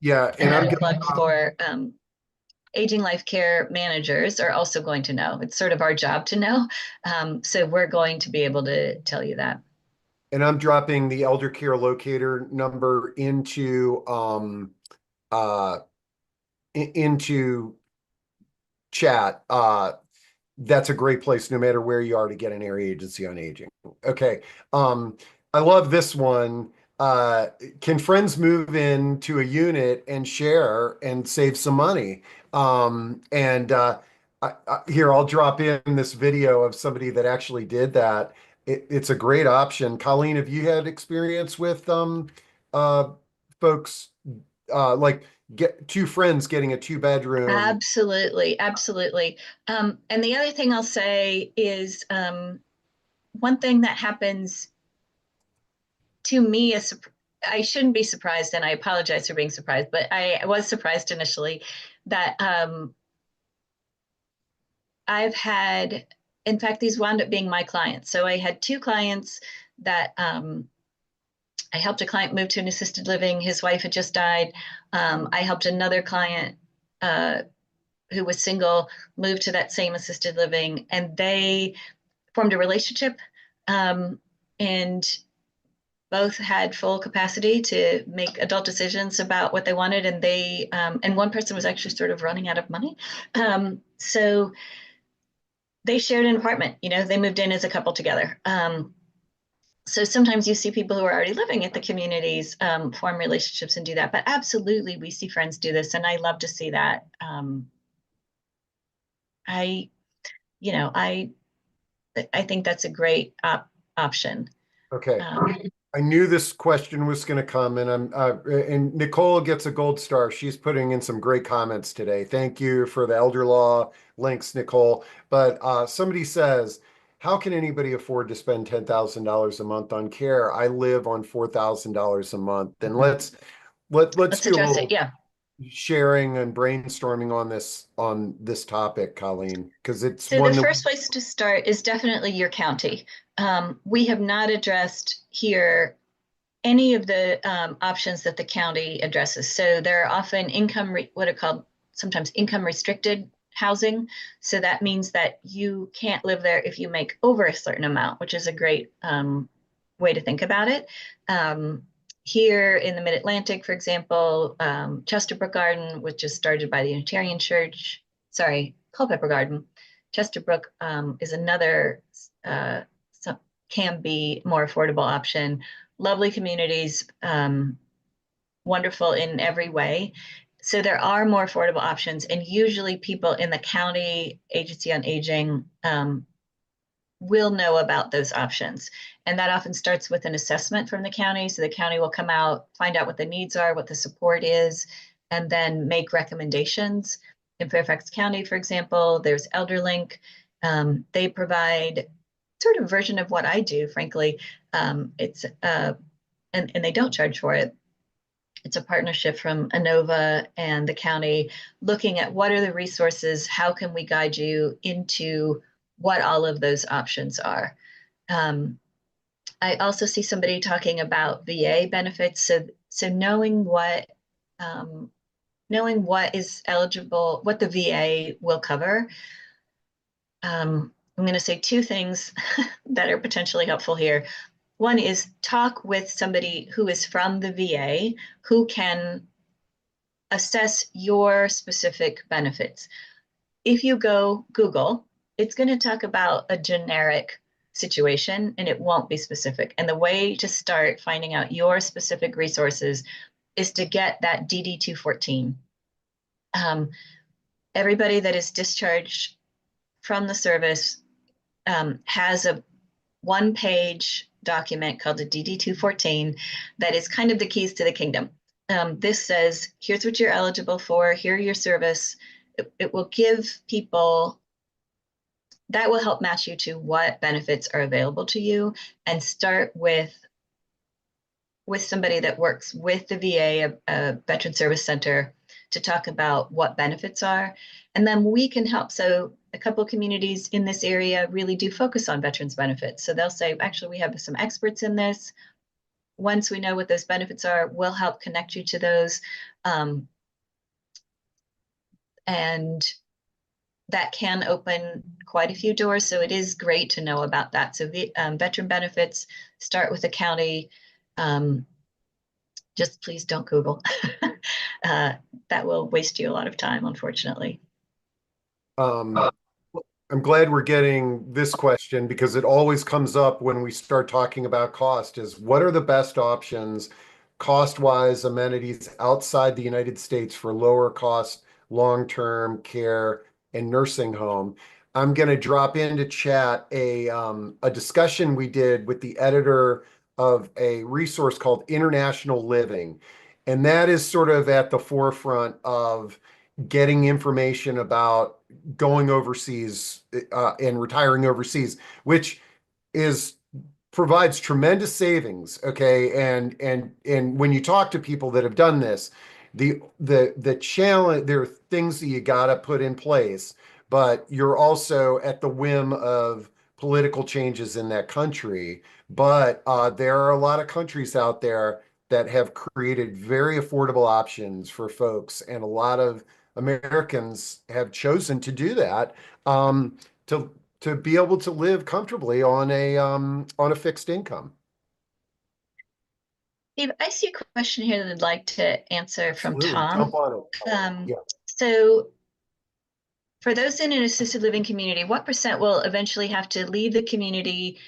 Yeah, and another plug for aging life care managers are also going to know. It's sort of our job to know. So we're going to be able to tell you that. And I'm dropping the Eldercare locator number uh into chat. That's a great place no matter where you are to get an area agency on aging. Okay. I love this one. Can friends move into a unit and share and save some money? And here, I'll drop in this video of somebody that actually did that. It's a great option. Colleen, have you had experience with uh, folks like get 2 friends getting a 2 bedroom? Absolutely, absolutely. And the other thing I'll say is one thing that happens to me is I shouldn't be surprised, and I apologize for being surprised, but I was surprised initially that I've had, in fact, these wound up being my clients. So I had 2 clients that I helped a client move to an assisted living. His wife had just died. I helped another client who was single move to that same assisted living, and they formed a relationship and both had full capacity to make adult decisions about what they wanted, and and one person was actually sort of running out of money. So they shared an apartment. They moved in as a couple together. So sometimes you see people who are already living at the communities form relationships and do that. But absolutely, we see friends do this, and I love to see that. I, you know, I think that's a great option. Okay. Um, I knew this question was going to come, and and Nicole gets a gold star. She's putting in some great comments today. Thank you for the elder law links, Nicole. But somebody says, how can anybody afford to spend $10,000 a month on care? I live on $4,000 a month. And let's let's do a address it. little Yeah. sharing and brainstorming on this topic, Colleen, because it's So the one that first place to start is definitely your county. We have not addressed here any of the options that the county addresses. So there are often what are called sometimes income restricted housing. So that means that you can't live there if you make over a certain amount, which is a great way to think about it. Here in the Mid-Atlantic, for example, Chesterbrook Garden, which is started by the Unitarian Church, sorry, Culpeper Garden. Chesterbrook is another can be more affordable option. Lovely communities, wonderful in every way. So there are more affordable options, and usually people in the county agency on aging will know about those options. And that often starts with an assessment from the county. So the county will come out, find out what the needs are, what the support is, and then make recommendations. In Fairfax County, for example, there's ElderLink. They provide sort of version of what I do, frankly. It's and they don't charge for it. It's a partnership from ANOVA and the county looking at what are the resources, how can we guide you into what all of those options are. I also see somebody talking about VA benefits. So knowing what is eligible, what the VA will cover. I'm going to say two things that are potentially helpful here. One is talk with somebody who is from the VA who can assess your specific benefits. If you go Google, it's going to talk about a generic situation and it won't be specific. And the way to start finding out your specific resources is to get that DD 214. Everybody that is discharged from the service has a one-page document called a DD 214 that is kind of the keys to the kingdom. This says, here's what you're eligible for, here are your service. It will give people, that will help match you to what benefits are available to you, and start with somebody that works with the VA, a Veteran Service Center, to talk about what benefits are. And then we can help. So a couple of communities in this area really do focus on veterans benefits. So they'll say, actually, we have some experts in this. Once we know what those benefits are, we'll help connect you to those. And that can open quite a few doors. So it is great to know about that. So veteran benefits, start with the county. Just please don't Google. That will waste you a lot of time, unfortunately. I'm glad we're getting this question because it always comes up when we start talking about cost is what are the best options cost-wise amenities outside the United States for lower cost long-term care and nursing home. I'm going to drop into chat a discussion we did with the editor of a resource called International Living. And that is sort of at the forefront of getting information about going overseas and retiring overseas, which is provides tremendous savings. Okay, and when you talk to people that have done this, the challenge, there are things that you got to put in place, but you're also at the whim of political changes in that country. But there are a lot of countries out there that have created very affordable options for folks, and a lot of Americans have chosen to do that to be able to live comfortably on a fixed income. Steve, I see a question here that I'd like to answer from Absolutely. Tom. Jump on it. Yeah. So for those in an assisted living community, what percent will eventually have to leave the community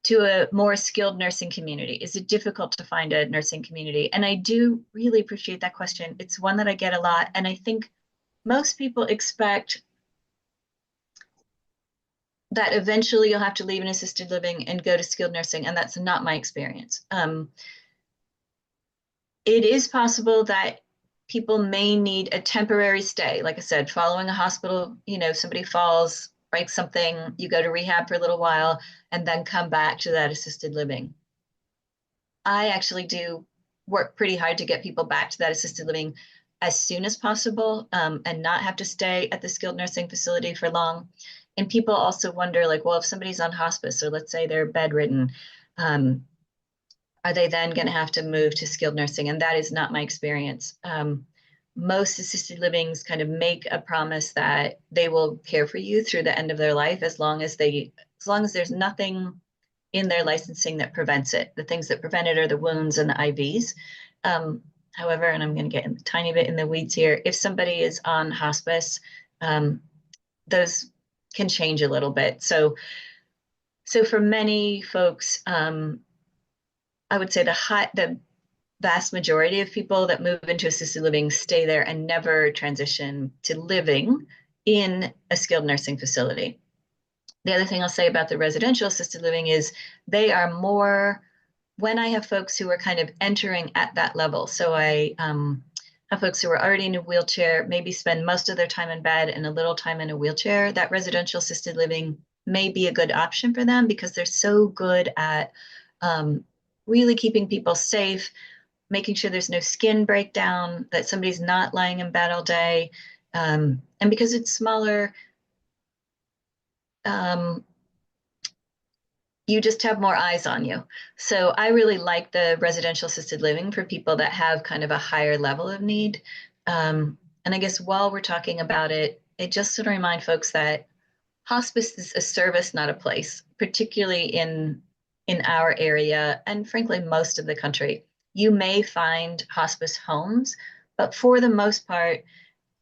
to a more skilled nursing community? Is it difficult to find a nursing community? And I do really appreciate that question. It's one that I get a lot. And I think most people expect that eventually you'll have to leave an assisted living and go to skilled nursing, and that's not my experience. It is possible that people may need a temporary stay. Like I said, following a hospital, somebody falls, breaks something, you go to rehab for a little while, and then come back to that assisted living. I actually do work pretty hard to get people back to that assisted living as soon as possible, and not have to stay at the skilled nursing facility for long. And people also wonder, like, well, if somebody's on hospice, or let's say they're bedridden, are they then going to have to move to skilled nursing? And that is not my experience. Most assisted livings kind of make a promise that they will care for you through the end of their life, as long as there's nothing in their licensing that prevents it. The things that prevent it are the wounds and the IVs. However, and I'm going to get a tiny bit in the weeds here, if somebody is on hospice, those can change a little bit. So for many folks, I would say the vast majority of people that move into assisted living stay there and never transition to living in a skilled nursing facility. The other thing I'll say about the residential assisted living is they are more, when I have folks who are kind of entering at that level. So I have folks who are already in a wheelchair, maybe spend most of their time in bed and a little time in a wheelchair. That residential assisted living may be a good option for them, because they're so good at really keeping people safe, making sure there's no skin breakdown, that somebody's not lying in bed all day. And because it's smaller, you just have more eyes on you. So I really like the residential assisted living for people that have kind of a higher level of need. And I guess while we're talking about it, just to remind folks that hospice is a service, not a place, particularly in our area, and frankly, most of the country. You may find hospice homes, but for the most part,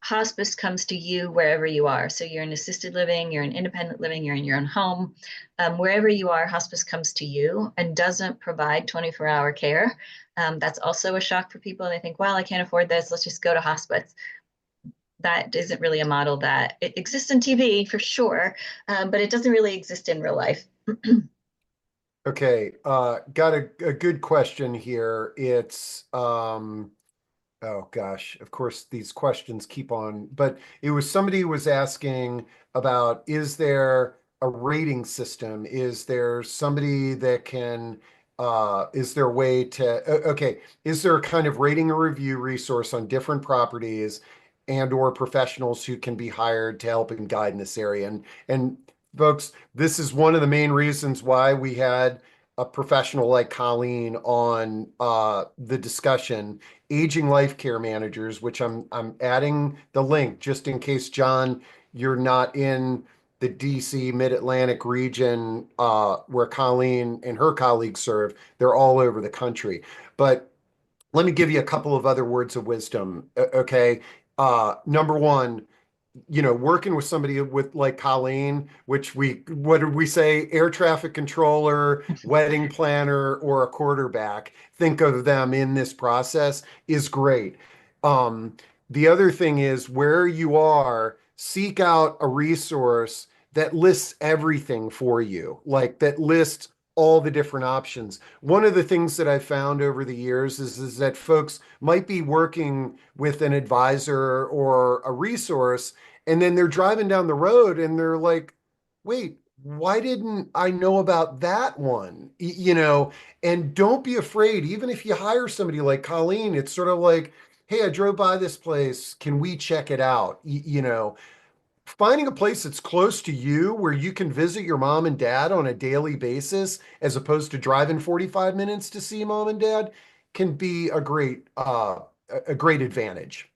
hospice comes to you wherever you are. So you're in assisted living, you're in independent living, you're in your own home. Wherever you are, hospice comes to you and doesn't provide 24-hour care. That's also a shock for people. They think, well, I can't afford this, let's just go to hospice. That isn't really a model that it exists in TV for sure, but it doesn't really exist in real life. Okay, got a good question here. It's oh gosh, of course these questions keep on, but it was somebody was asking about, is there a rating system? Is there somebody that can is there a way to okay, is there a kind of rating or review resource on different properties and or professionals who can be hired to help and guide in this area? And folks, this is one of the main reasons why we had a professional like Colleen on the discussion, aging life care managers, which I'm adding the link just in case, John, you're not in the DC Mid-Atlantic region where Colleen and her colleagues serve. They're all over the country. But let me give you a couple of other words of wisdom. Okay. Number one, working with somebody with like Colleen, which what did we say? Air traffic controller, wedding planner, or a quarterback. Think of them in this process is great. Um, the other thing is where you are, seek out a resource that lists everything for you, like that lists all the different options. One of the things that I've found over the years is that folks might be working with an advisor or a resource, and then they're driving down the road and they're like, wait, why didn't I know about that one? And don't be afraid. Even if you hire somebody like Colleen, it's sort of like, hey, I drove by this place. Can we check it out? Finding a place that's close to you where you can visit your mom and dad on a daily basis, as opposed to driving 45 minutes to see mom and dad, can be a great advantage.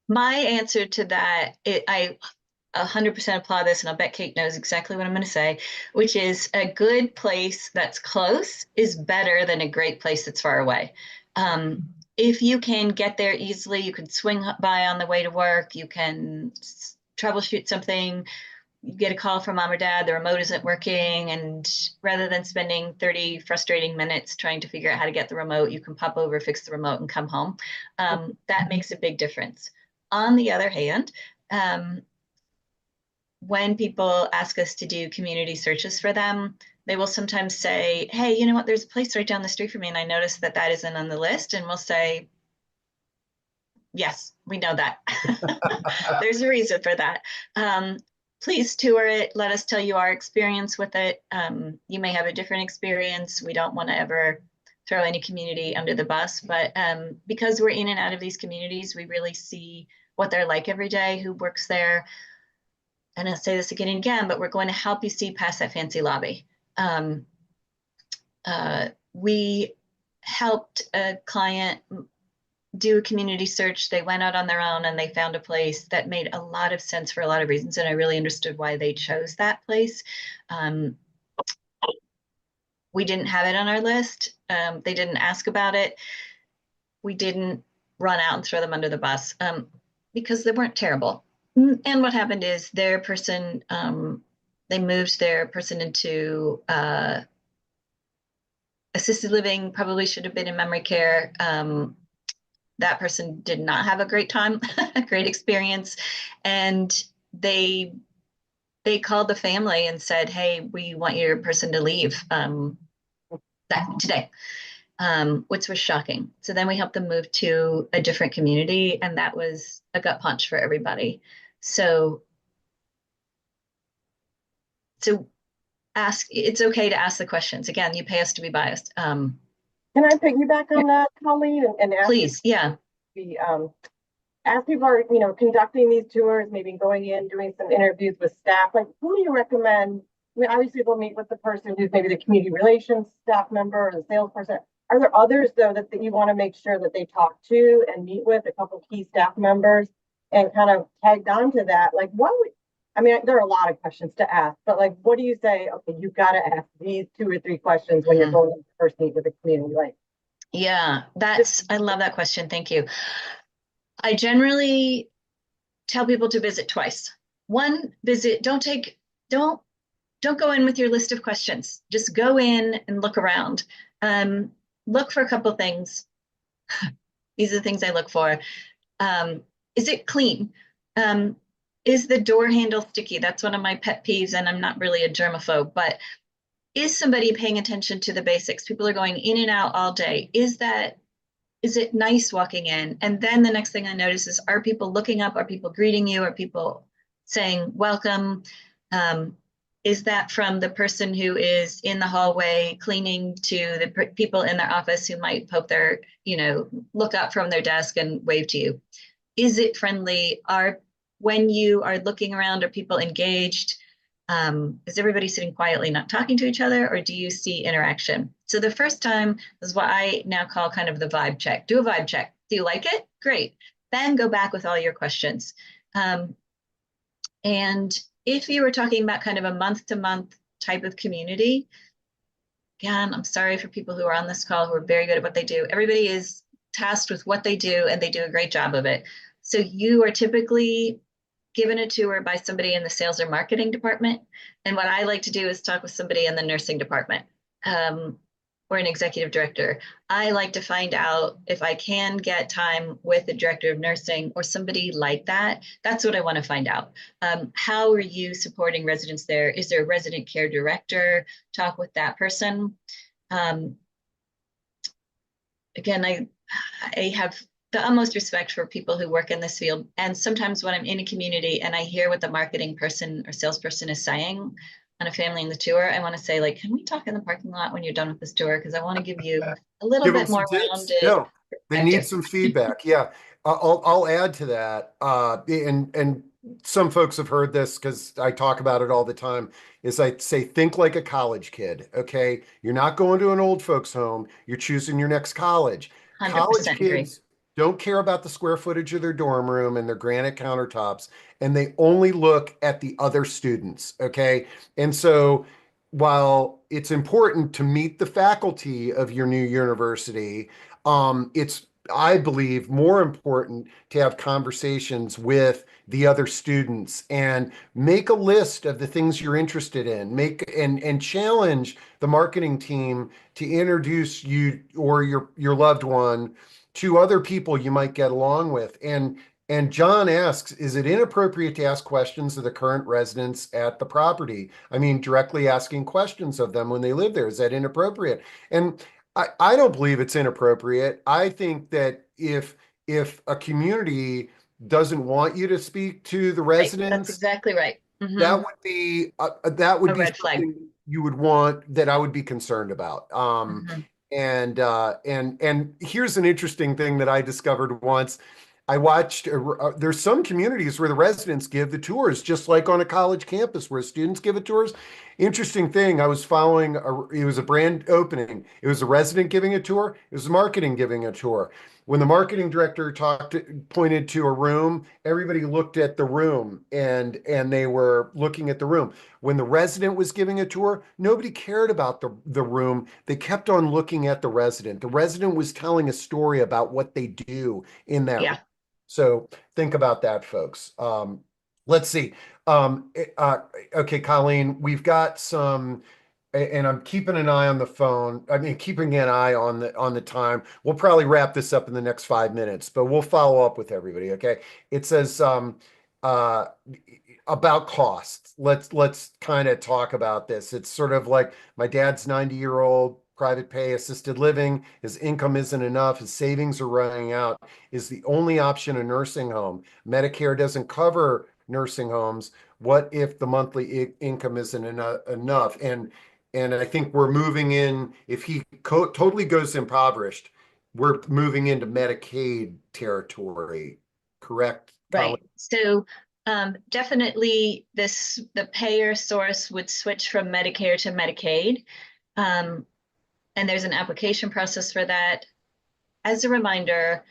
My answer to that, I 100% applaud this, and I'll bet Kate knows exactly what I'm going to say, which is a good place that's close is better than a great place that's far away. If you can get there easily, you can swing by on the way to work, you can troubleshoot something, you get a call from mom or dad, the remote isn't working, and rather than spending 30 frustrating minutes trying to figure out how to get the remote, you can pop over, fix the remote, and come home. That makes a big difference. On the other hand, when people ask us to do community searches for them, they will sometimes say, hey, you know what, there's a place right down the street from me, and I noticed that that isn't on the list. And we'll say, yes, we know that. There's a reason for that. Please tour it. Let us tell you our experience with it. You may have a different experience. We don't want to ever throw any community under the bus, but because we're in and out of these communities, we really see what they're like every day, who works there. And I'll say this again and again, but we're going to help you see past that fancy lobby. We helped a client do a community search. They went out on their own and they found a place that made a lot of sense for a lot of reasons. And I really understood why they chose that place. We didn't have it on our list. They didn't ask about it. We didn't run out and throw them under the bus because they weren't terrible. And what happened is their person, they moved their person into assisted living, probably should have been in memory care. That person did not have a great time, a great experience. And they called the family and said, hey, we want your person to leave today, which was shocking. So then we helped them move to a different community, and that was a gut punch for everybody. So it's okay to ask the questions. Again, you pay us to be biased. Can I piggyback on that, Colleen, and ask? Please, yeah. As people are, conducting these tours, maybe going in, doing some interviews with staff, like who do you recommend? I mean, obviously we'll meet with the person who's maybe the community relations staff member or the salesperson. Are there others though that you want to make sure that they talk to and meet with a couple key staff members and kind of tagged on to that? Like there are a lot of questions to ask, but like, what do you say? Okay, you've got to ask these 2 or 3 questions when you're going to first meet with the community. Like, yeah, I love that question. Thank you. I generally tell people to visit twice. One visit, don't go in with your list of questions. Just go in and look around. Look for a couple things. These are the things I look for. Is it clean? Is the door handle sticky? That's one of my pet peeves, and I'm not really a germaphobe, but is somebody paying attention to the basics? People are going in and out all day. Is it nice walking in? And then the next thing I notice is, are people looking up? Are people greeting you? Are people saying welcome? Is that from the person who is in the hallway cleaning to the people in their office who might poke their, look up from their desk and wave to you? Is it friendly? When you are looking around, are people engaged? Is everybody sitting quietly, not talking to each other, or do you see interaction? So the first time is what I now call kind of the vibe check. Do a vibe check. Do you like it? Great. Then go back with all your questions. And if you were talking about kind of a month-to-month type of community, again, I'm sorry for people who are on this call who are very good at what they do. Everybody is tasked with what they do, and they do a great job of it. So you are typically given a tour by somebody in the sales or marketing department. And what I like to do is talk with somebody in the nursing department or an executive director. I like to find out if I can get time with the director of nursing or somebody like that. That's what I want to find out. How are you supporting residents there? Is there a resident care director? Talk with that person. Again, I have the utmost respect for people who work in this field. And sometimes when I'm in a community and I hear what the marketing person or salesperson is saying on a family in the tour, I want to say, like, can we talk in the parking lot when you're done with this tour? Because I want to give you a little bit more rounded. No, they need some feedback. Yeah. I'll add to that. And some folks have heard this because I talk about it all the time, is I say, think like a college kid. Okay. You're not going to an old folks home. You're choosing your next college. 100% College agree. kids don't care about the square footage of their dorm room and their granite countertops, and they only look at the other students. Okay. And so it's important to meet the faculty of your new university, it's I believe, more important to have conversations with the other students and make a list of the things you're interested in. Make and challenge the marketing team to introduce you or your loved one to other people you might get along with. And John asks, is it inappropriate to ask questions of the current residents at the property? I mean, directly asking questions of them when they live there, is that inappropriate? And I don't believe it's inappropriate. I think that if a community doesn't want you to speak to the Right. That's residents, exactly right. that Mhm. would A be red flag. something you would want, that I would be concerned about. Mhm. And here's an interesting thing that I discovered once. I watched, there's some communities where the residents give the tours, just like on a college campus where students give the tours. Interesting thing, I was following, it was a brand opening. It was a resident giving a tour. It was marketing giving a tour. When the marketing director pointed to a room, everybody looked at the room and they were looking at the room. When the resident was giving a tour, nobody cared about the room. They kept on looking at the resident. The resident was telling a story about what they do in that room. Yeah. So think about that, folks. Let's see. Okay, Colleen, we've got some, and I'm keeping an eye on the phone. I mean, keeping an eye on the time. We'll probably wrap this up in the next 5 minutes, but we'll follow up with everybody. Okay. It says uh about costs. Let's kind of talk about this. It's sort of like my dad's 90-year-old, private pay assisted living. His income isn't enough. His savings are running out. Is the only option a nursing home? Medicare doesn't cover nursing homes. What if the monthly income isn't enough? And I think we're moving in, if he totally goes impoverished, we're moving into Medicaid territory, correct, Colleen? Right. So definitely the payer source would switch from Medicare to Medicaid. Um, and there's an application process for that. As a reminder,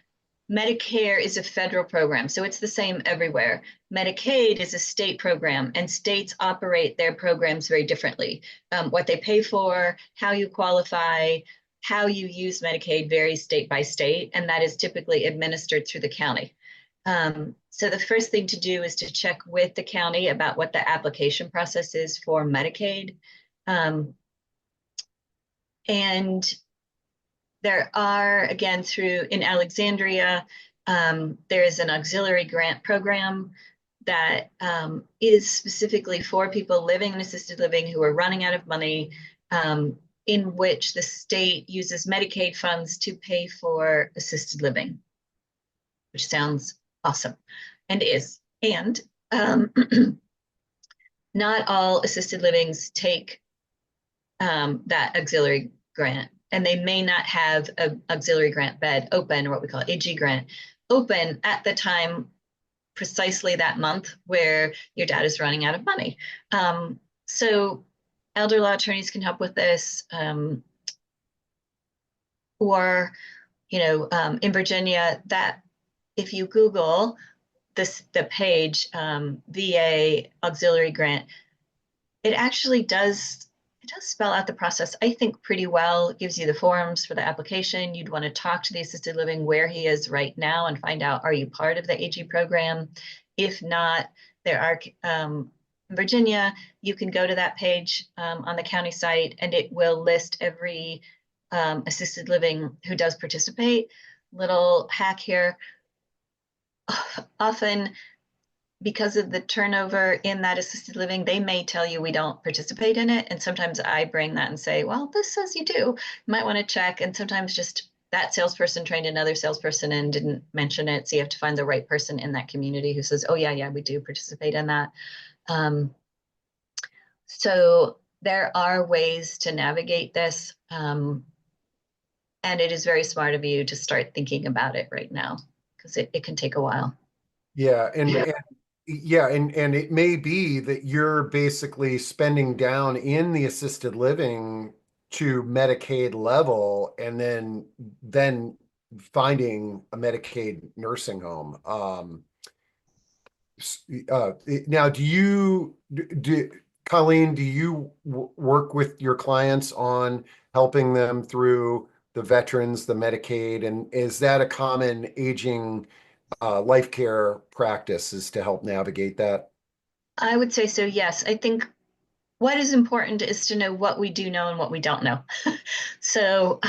Medicare is a federal program, so it's the same everywhere. Medicaid is a state program, and states operate their programs very differently. What they pay for, how you qualify, how you use Medicaid varies state by state, and that is typically administered through the county. So the first thing to do is to check with the county about what the application process is for Medicaid. And there are, again, in Alexandria, there is an auxiliary grant program that is specifically for people living in assisted living who are running out of money, in which the state uses Medicaid funds to pay for assisted living, which sounds awesome, and is. And not all assisted livings take that auxiliary grant, and they may not have an auxiliary grant bed open, or what we call AG grant open at the time, precisely that month where your dad is running out of money. So elder law attorneys can help with this, or in Virginia, that if you Google the page VA auxiliary grant, it actually does spell out the process, I think, pretty well. It gives you the forms for the application. You'd want to talk to the assisted living where he is right now and find out, are you part of the AG program? If not, there are, in Virginia, you can go to that page on the county site, and it will list every assisted living who does participate. Little hack here. Often, because of the turnover in that assisted living, they may tell you we don't participate in it. And sometimes I bring that and say, well, this says you do. You might want to check. And sometimes just that salesperson trained another salesperson and didn't mention it. So you have to find the right person in that community who says, oh, yeah, we do participate in that. So there are ways to navigate this. And it is very smart of you to start thinking about it right now, because it can take a while. Yeah, and it may be that you're basically spending down in the assisted living to Medicaid level, and then finding a Medicaid nursing home. Now, Colleen, do you work with your clients on helping them through the veterans, the Medicaid, and is that a common aging life care practice is to help navigate that? I would say so, yes. I think what is important is to know what we do know and what we don't know. So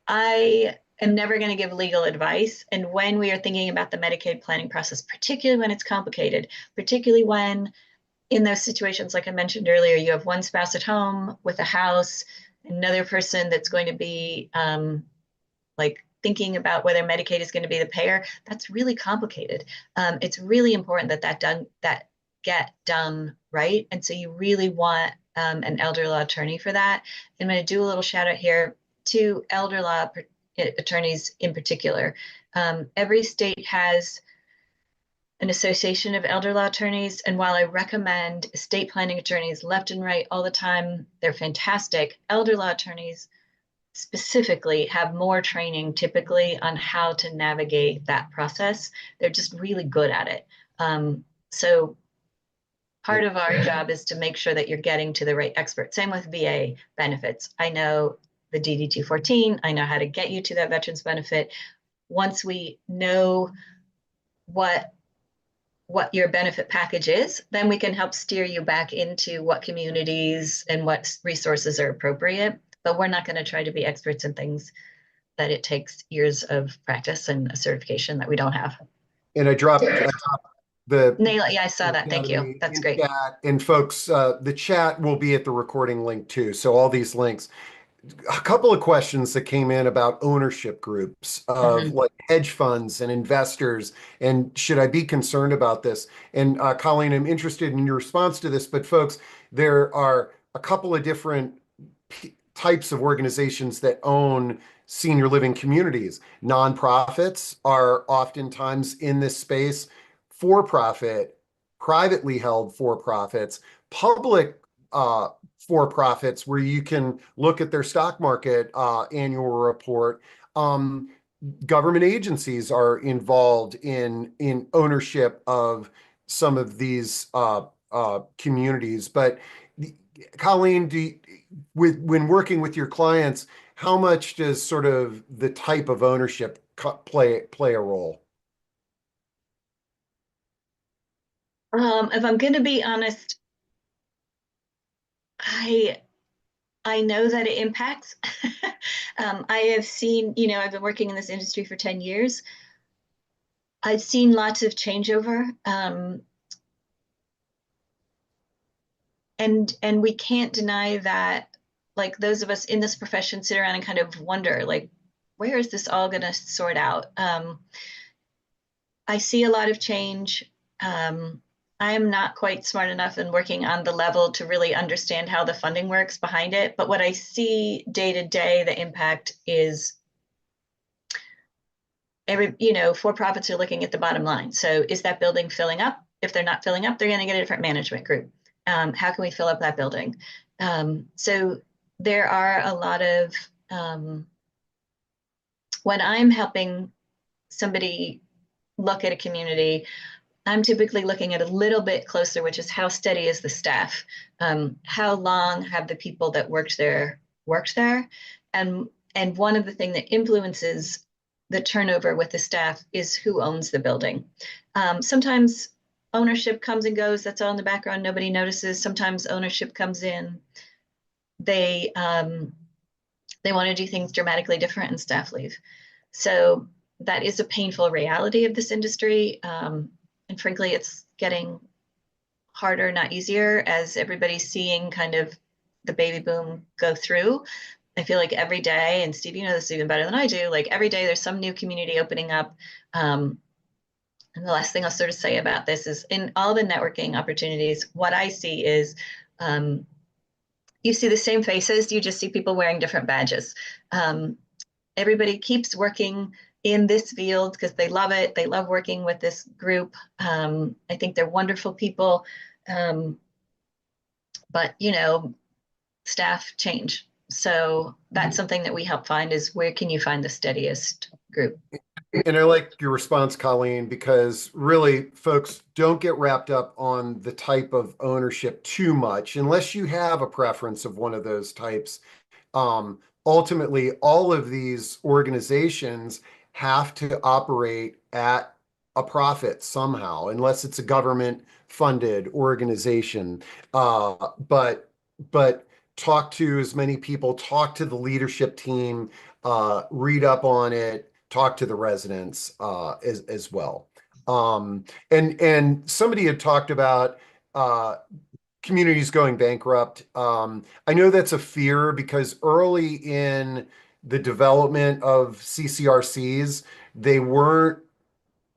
I am never going to give legal advice. And when we are thinking about the Medicaid planning process, particularly when it's complicated, particularly when in those situations, like I mentioned earlier, you have one spouse at home with a house, another person that's going to be like thinking about whether Medicaid is going to be the payer, that's really complicated. It's really important that get done right. And so you really want an elder law attorney for that. I'm going to do a little shout out here to elder law attorneys in particular. Every state has an association of elder law attorneys. And while I recommend estate planning attorneys left and right all the time, they're fantastic. Elder law attorneys specifically have more training typically on how to navigate that process. They're just really good at it. So part of our job is to make sure that you're getting to the right expert. Same with VA benefits. I know the DD 214. I know how to get you to that veterans benefit. Once we know what your benefit package is, then we can help steer you back into what communities and what resources are appropriate. But we're not going to try to be experts in things that it takes years of practice and a certification that we don't have. And I dropped the Naila, yeah, I saw that. Thank you. That's great. Chat. And folks, the chat will be at the recording link too. So all these links. A couple of questions that came in about ownership groups of like hedge funds and investors, and should I be concerned about this? And Colleen, I'm interested in your response to this, but folks, there are a couple of different types of organizations that own senior living communities. Nonprofits are oftentimes in this space, for-profit, privately held for-profits, public for-profits where you can look at their stock market annual report. Government agencies are involved in ownership of some of these communities. But Colleen, when working with your clients, how much does sort of the type of ownership play a role? If I'm going to be honest, I know that it impacts. I have seen, I've been working in this industry for 10 years. I've seen lots of changeover. And we can't deny that, like those of us in this profession sit around and kind of wonder, like, where is this all going to sort out? I see a lot of change. I am not quite smart enough in working on the level to really understand how the funding works behind it. But what I see day to day, the impact is for-profits are looking at the bottom line. So is that building filling up? If they're not filling up, they're going to get a different management group. How can we fill up that building? So there are a lot of, when I'm helping somebody look at a community, I'm typically looking at a little bit closer, which is how steady is the staff? How long have the people that worked there? And one of the things that influences the turnover with the staff is who owns the building. Sometimes ownership comes and goes. That's all in the background. Nobody notices. Sometimes ownership comes in. They want to do things dramatically different and staff leave. So that is a painful reality of this industry. And frankly, it's getting harder, not easier, as everybody's seeing kind of the baby boom go through. I feel like every day, and Steve, you know this even better than I do, like every day there's some new community opening up. And the last thing I'll sort of say about this is in all the networking opportunities, what I see is you see the same faces, you just see people wearing different badges. Everybody keeps working in this field because they love it. They love working with this group. I think they're wonderful people. But, staff change. So that's something that we help find is where can you find the steadiest group? And I like your response, Colleen, because really, folks, don't get wrapped up on the type of ownership too much, unless you have a preference of one of those types. ultimately all of these organizations have to operate at a profit somehow, unless it's a government funded organization. But talk to as many people, talk to the leadership team, read up on it, talk to the residents as well. And somebody had talked about communities going bankrupt. I know that's a fear because early in the development of CCRCs, they weren't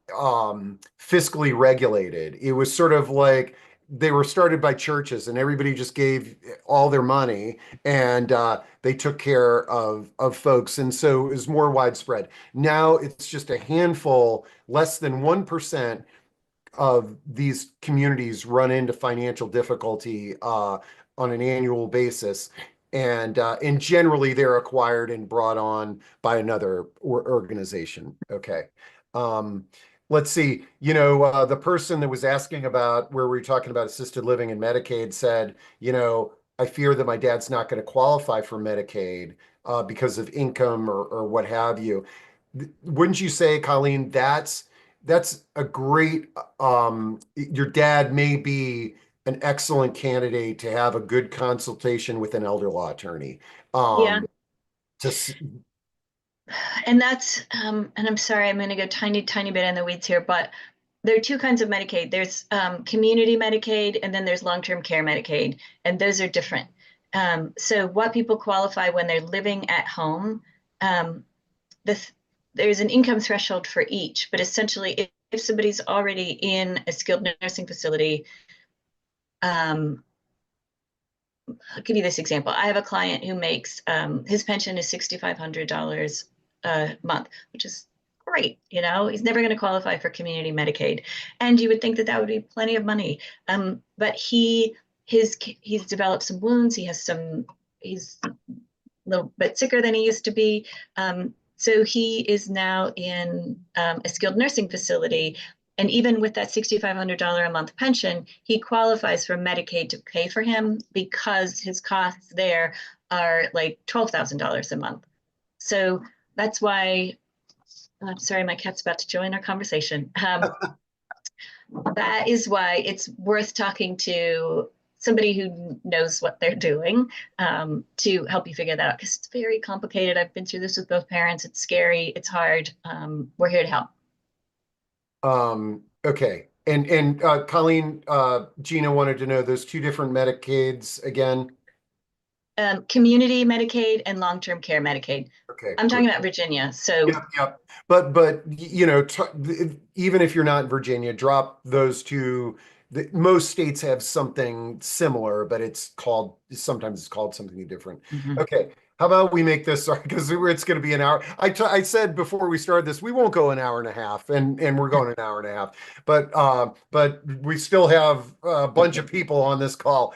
fiscally regulated. It was sort of like they were started by churches and everybody just gave all their money and they took care of folks. And so it was more widespread. Now it's just a handful, less than 1% of these communities run into financial difficulty on an annual basis. And generally they're acquired and brought on by another organization. Okay. Um, let's see. The person that was asking about where we were talking about assisted living and Medicaid said, I fear that my dad's not going to qualify for Medicaid because of income or what have you. Wouldn't you say, Colleen, that's a great your dad may be an excellent candidate to have a good consultation with an elder law attorney. Yeah. To s- And that's, and I'm sorry, I'm going to go tiny bit in the weeds here, but there are two kinds of Medicaid. There's community Medicaid, and then there's long-term care Medicaid, and those are different. So what people qualify when they're living at home, this, there's an income threshold for each, but essentially if somebody's already in a skilled nursing facility, I'll give you this example. I have a client who makes his pension is $6,500 a month, which is great. He's never going to qualify for community Medicaid, and you would think that would be plenty of money. But he's developed some wounds. He's a little bit sicker than he used to be. So he is now in a skilled nursing facility. And even with that $6,500 a month pension, he qualifies for Medicaid to pay for him because his costs there are like $12,000 a month. So that's why, I'm sorry, my cat's about to join our conversation. That is why it's worth talking to somebody who knows what they're doing to help you figure that out, because it's very complicated. I've been through this with both parents. It's scary. It's hard. We're here to help. Okay. And Colleen, Gina wanted to know those two different Medicaids again. Community Medicaid and long-term care Medicaid. Okay, I'm talking great. about Virginia. So Yep. But even if you're not in Virginia, drop those two. Most states have something similar, but sometimes it's called something different. Mhm. Okay, how about we make this, sorry, because it's going to be an hour. I said before we started this, we won't go an hour and a half, and we're going an hour and a half. But we still have a bunch of people on this call.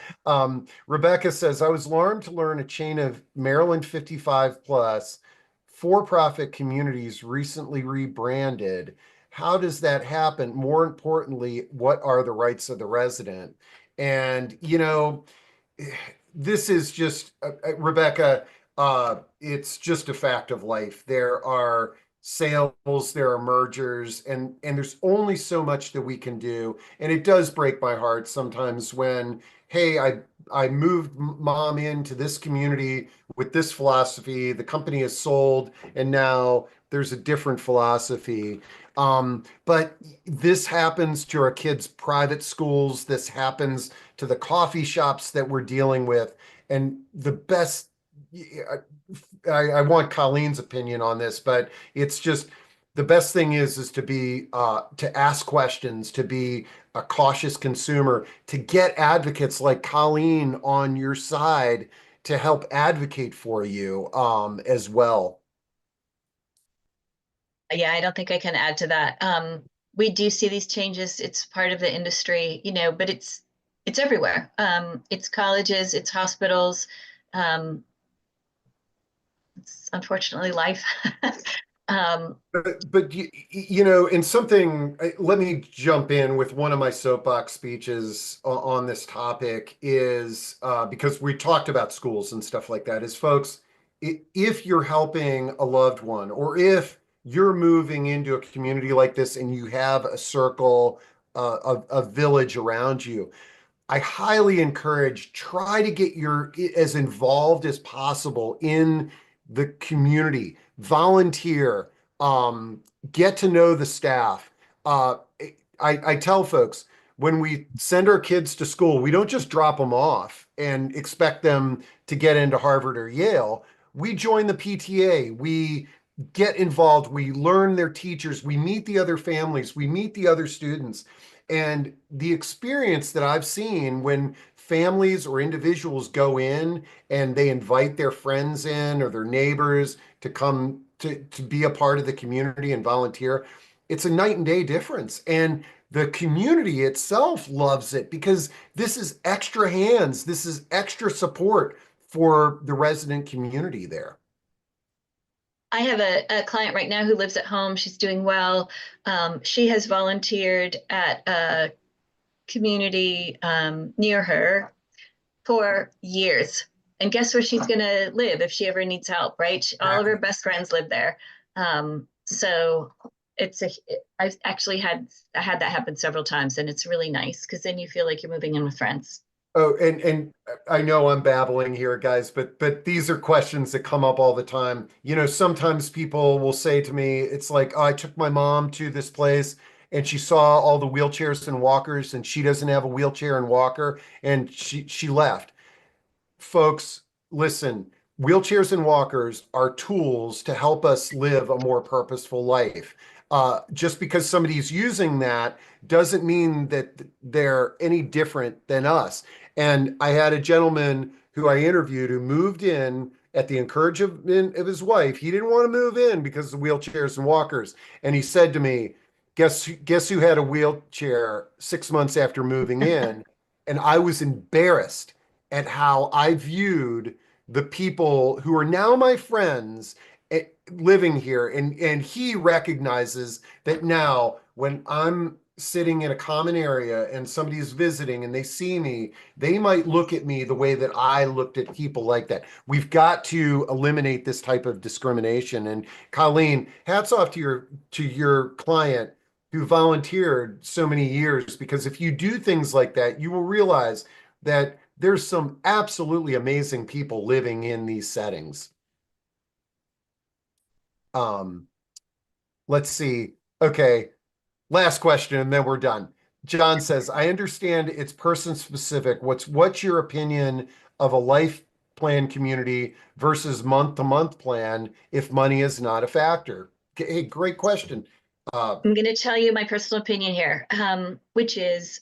Rebecca says, I was alarmed to learn a chain of Maryland 55 plus for-profit communities recently rebranded. How does that happen? More importantly, what are the rights of the resident? And this is just Rebecca. It's just a fact of life. There are sales, there are mergers, and there's only so much that we can do. And it does break my heart sometimes when, hey, I moved mom into this community with this philosophy. The company is sold, and now there's a different philosophy. But this happens to our kids' private schools. This happens to the coffee shops that we're dealing with. And the best, I want Colleen's opinion on this, but it's just the best thing is to ask questions, to be a cautious consumer, to get advocates like Colleen on your side to help advocate for you as well. yeah, I don't think I can add to that. We do see these changes. It's part of the industry, but it's everywhere. It's colleges, it's hospitals. It's unfortunately life. But in something, let me jump in with one of my soapbox speeches on this topic is because we talked about schools and stuff like that. Is folks, if you're helping a loved one, or if you're moving into a community like this and you have a circle, a village around you, I highly encourage, try to get as involved as possible in the community, volunteer, um, get to know the staff. Uh, I tell folks, when we send our kids to school, we don't just drop them off and expect them to get into Harvard or Yale. We join the PTA, we get involved, we learn their teachers, we meet the other families, we meet the other students. And the experience that I've seen when families or individuals go in and they invite their friends in or their neighbors to come to be a part of the community and volunteer, it's a night and day difference. And the community itself loves it because this is extra hands, this is extra support for the resident community there. I have a client right now who lives at home. She's doing well. She has volunteered at a community near her for years. And guess where she's going to live if she ever needs help, right? All of her best friends live there. So I've actually had that happen several times, and it's really nice because then you feel like you're moving in with friends. Oh, and I know I'm babbling here, guys, but these are questions that come up all the time. You know, sometimes people will say to me, it's like, oh, I took my mom to this place and she saw all the wheelchairs and walkers and she doesn't have a wheelchair and walker and she left. Folks, listen, wheelchairs and walkers are tools to help us live a more purposeful life. Just because somebody's using that doesn't mean that they're any different than us. And I had a gentleman who I interviewed who moved in at the encouragement of his wife. He didn't want to move in because of wheelchairs and walkers. And he said to me, guess who had a wheelchair 6 months after moving in? And I was embarrassed at how I viewed the people who are now my friends living here. And he recognizes that now when I'm sitting in a common area and somebody's visiting and they see me, they might look at me the way that I looked at people like that. We've got to eliminate this type of discrimination. And Colleen, hats off to your client who volunteered so many years, because if you do things like that, you will realize that there's some absolutely amazing people living in these settings. Um, let's see. Okay, last question, and then we're done. John says, I understand it's person specific. What's your opinion of a life plan community versus month-to-month plan if money is not a factor? Hey, great question. I'm going to tell you my personal opinion here, which is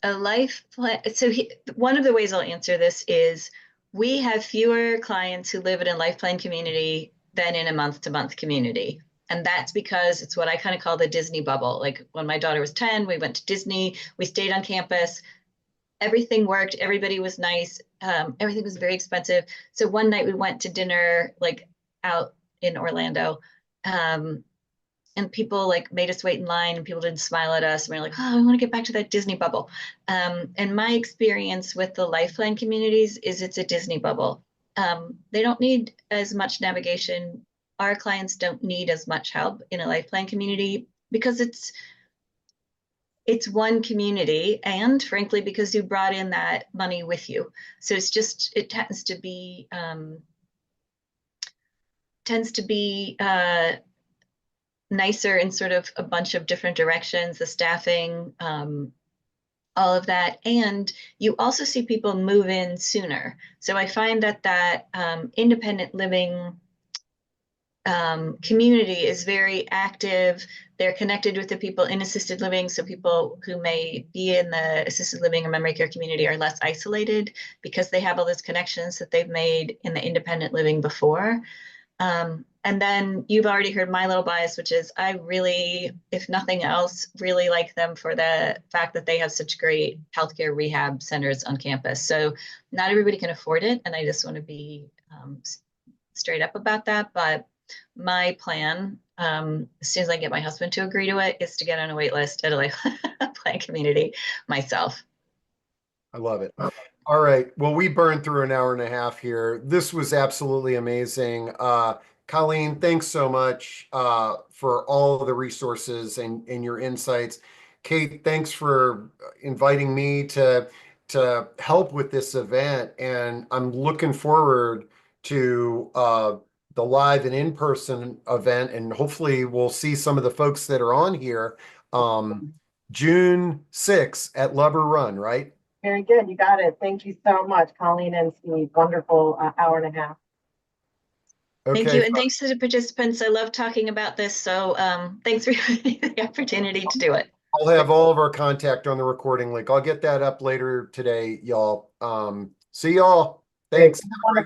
a life plan. So one of the ways I'll answer this is we have fewer clients who live in a life plan community than in a month-to-month community. And that's because it's what I kind of call the Disney bubble. Like when my daughter was 10, we went to Disney, we stayed on campus, everything worked, everybody was nice, everything was very expensive. So one night we went to dinner like out in Orlando. And people like made us wait in line and people didn't smile at us. And we were like, oh, I want to get back to that Disney bubble. And my experience with the life plan communities is it's a Disney bubble. They don't need as much navigation. Our clients don't need as much help in a life plan community because it's one community, and frankly, because you brought in that money with you. So it tends to be nicer in sort of a bunch of different directions, the staffing, all of that. And you also see people move in sooner. So I find that independent living community is very active. They're connected with the people in assisted living. So people who may be in the assisted living or memory care community are less isolated because they have all those connections that they've made in the independent living before. And then you've already heard my little bias, which is I really, if nothing else, really like them for the fact that they have such great healthcare rehab centers on campus. So not everybody can afford it. And I just want to be straight up about that. But my plan, as soon as I get my husband to agree to it, is to get on a wait list at a life plan community myself. I love it. All right. Well, we burned through an hour and a half here. This was absolutely amazing. Colleen, thanks so much for all of the resources and your insights. Kate, thanks for inviting me to help with this event. And I'm looking forward to the live and in-person event. And hopefully we'll see some of the folks that are on here June 6th at Lubber Run, right? Very good. You got it. Thank you so much, Colleen and Steve. Wonderful hour and a half. Thank Okay. you, and thanks to the participants. I love talking about this, so thanks for the opportunity to do it. I'll have all of our contact on the recording link. I'll get that up later today, y'all. See y'all. Thanks. Wonderful.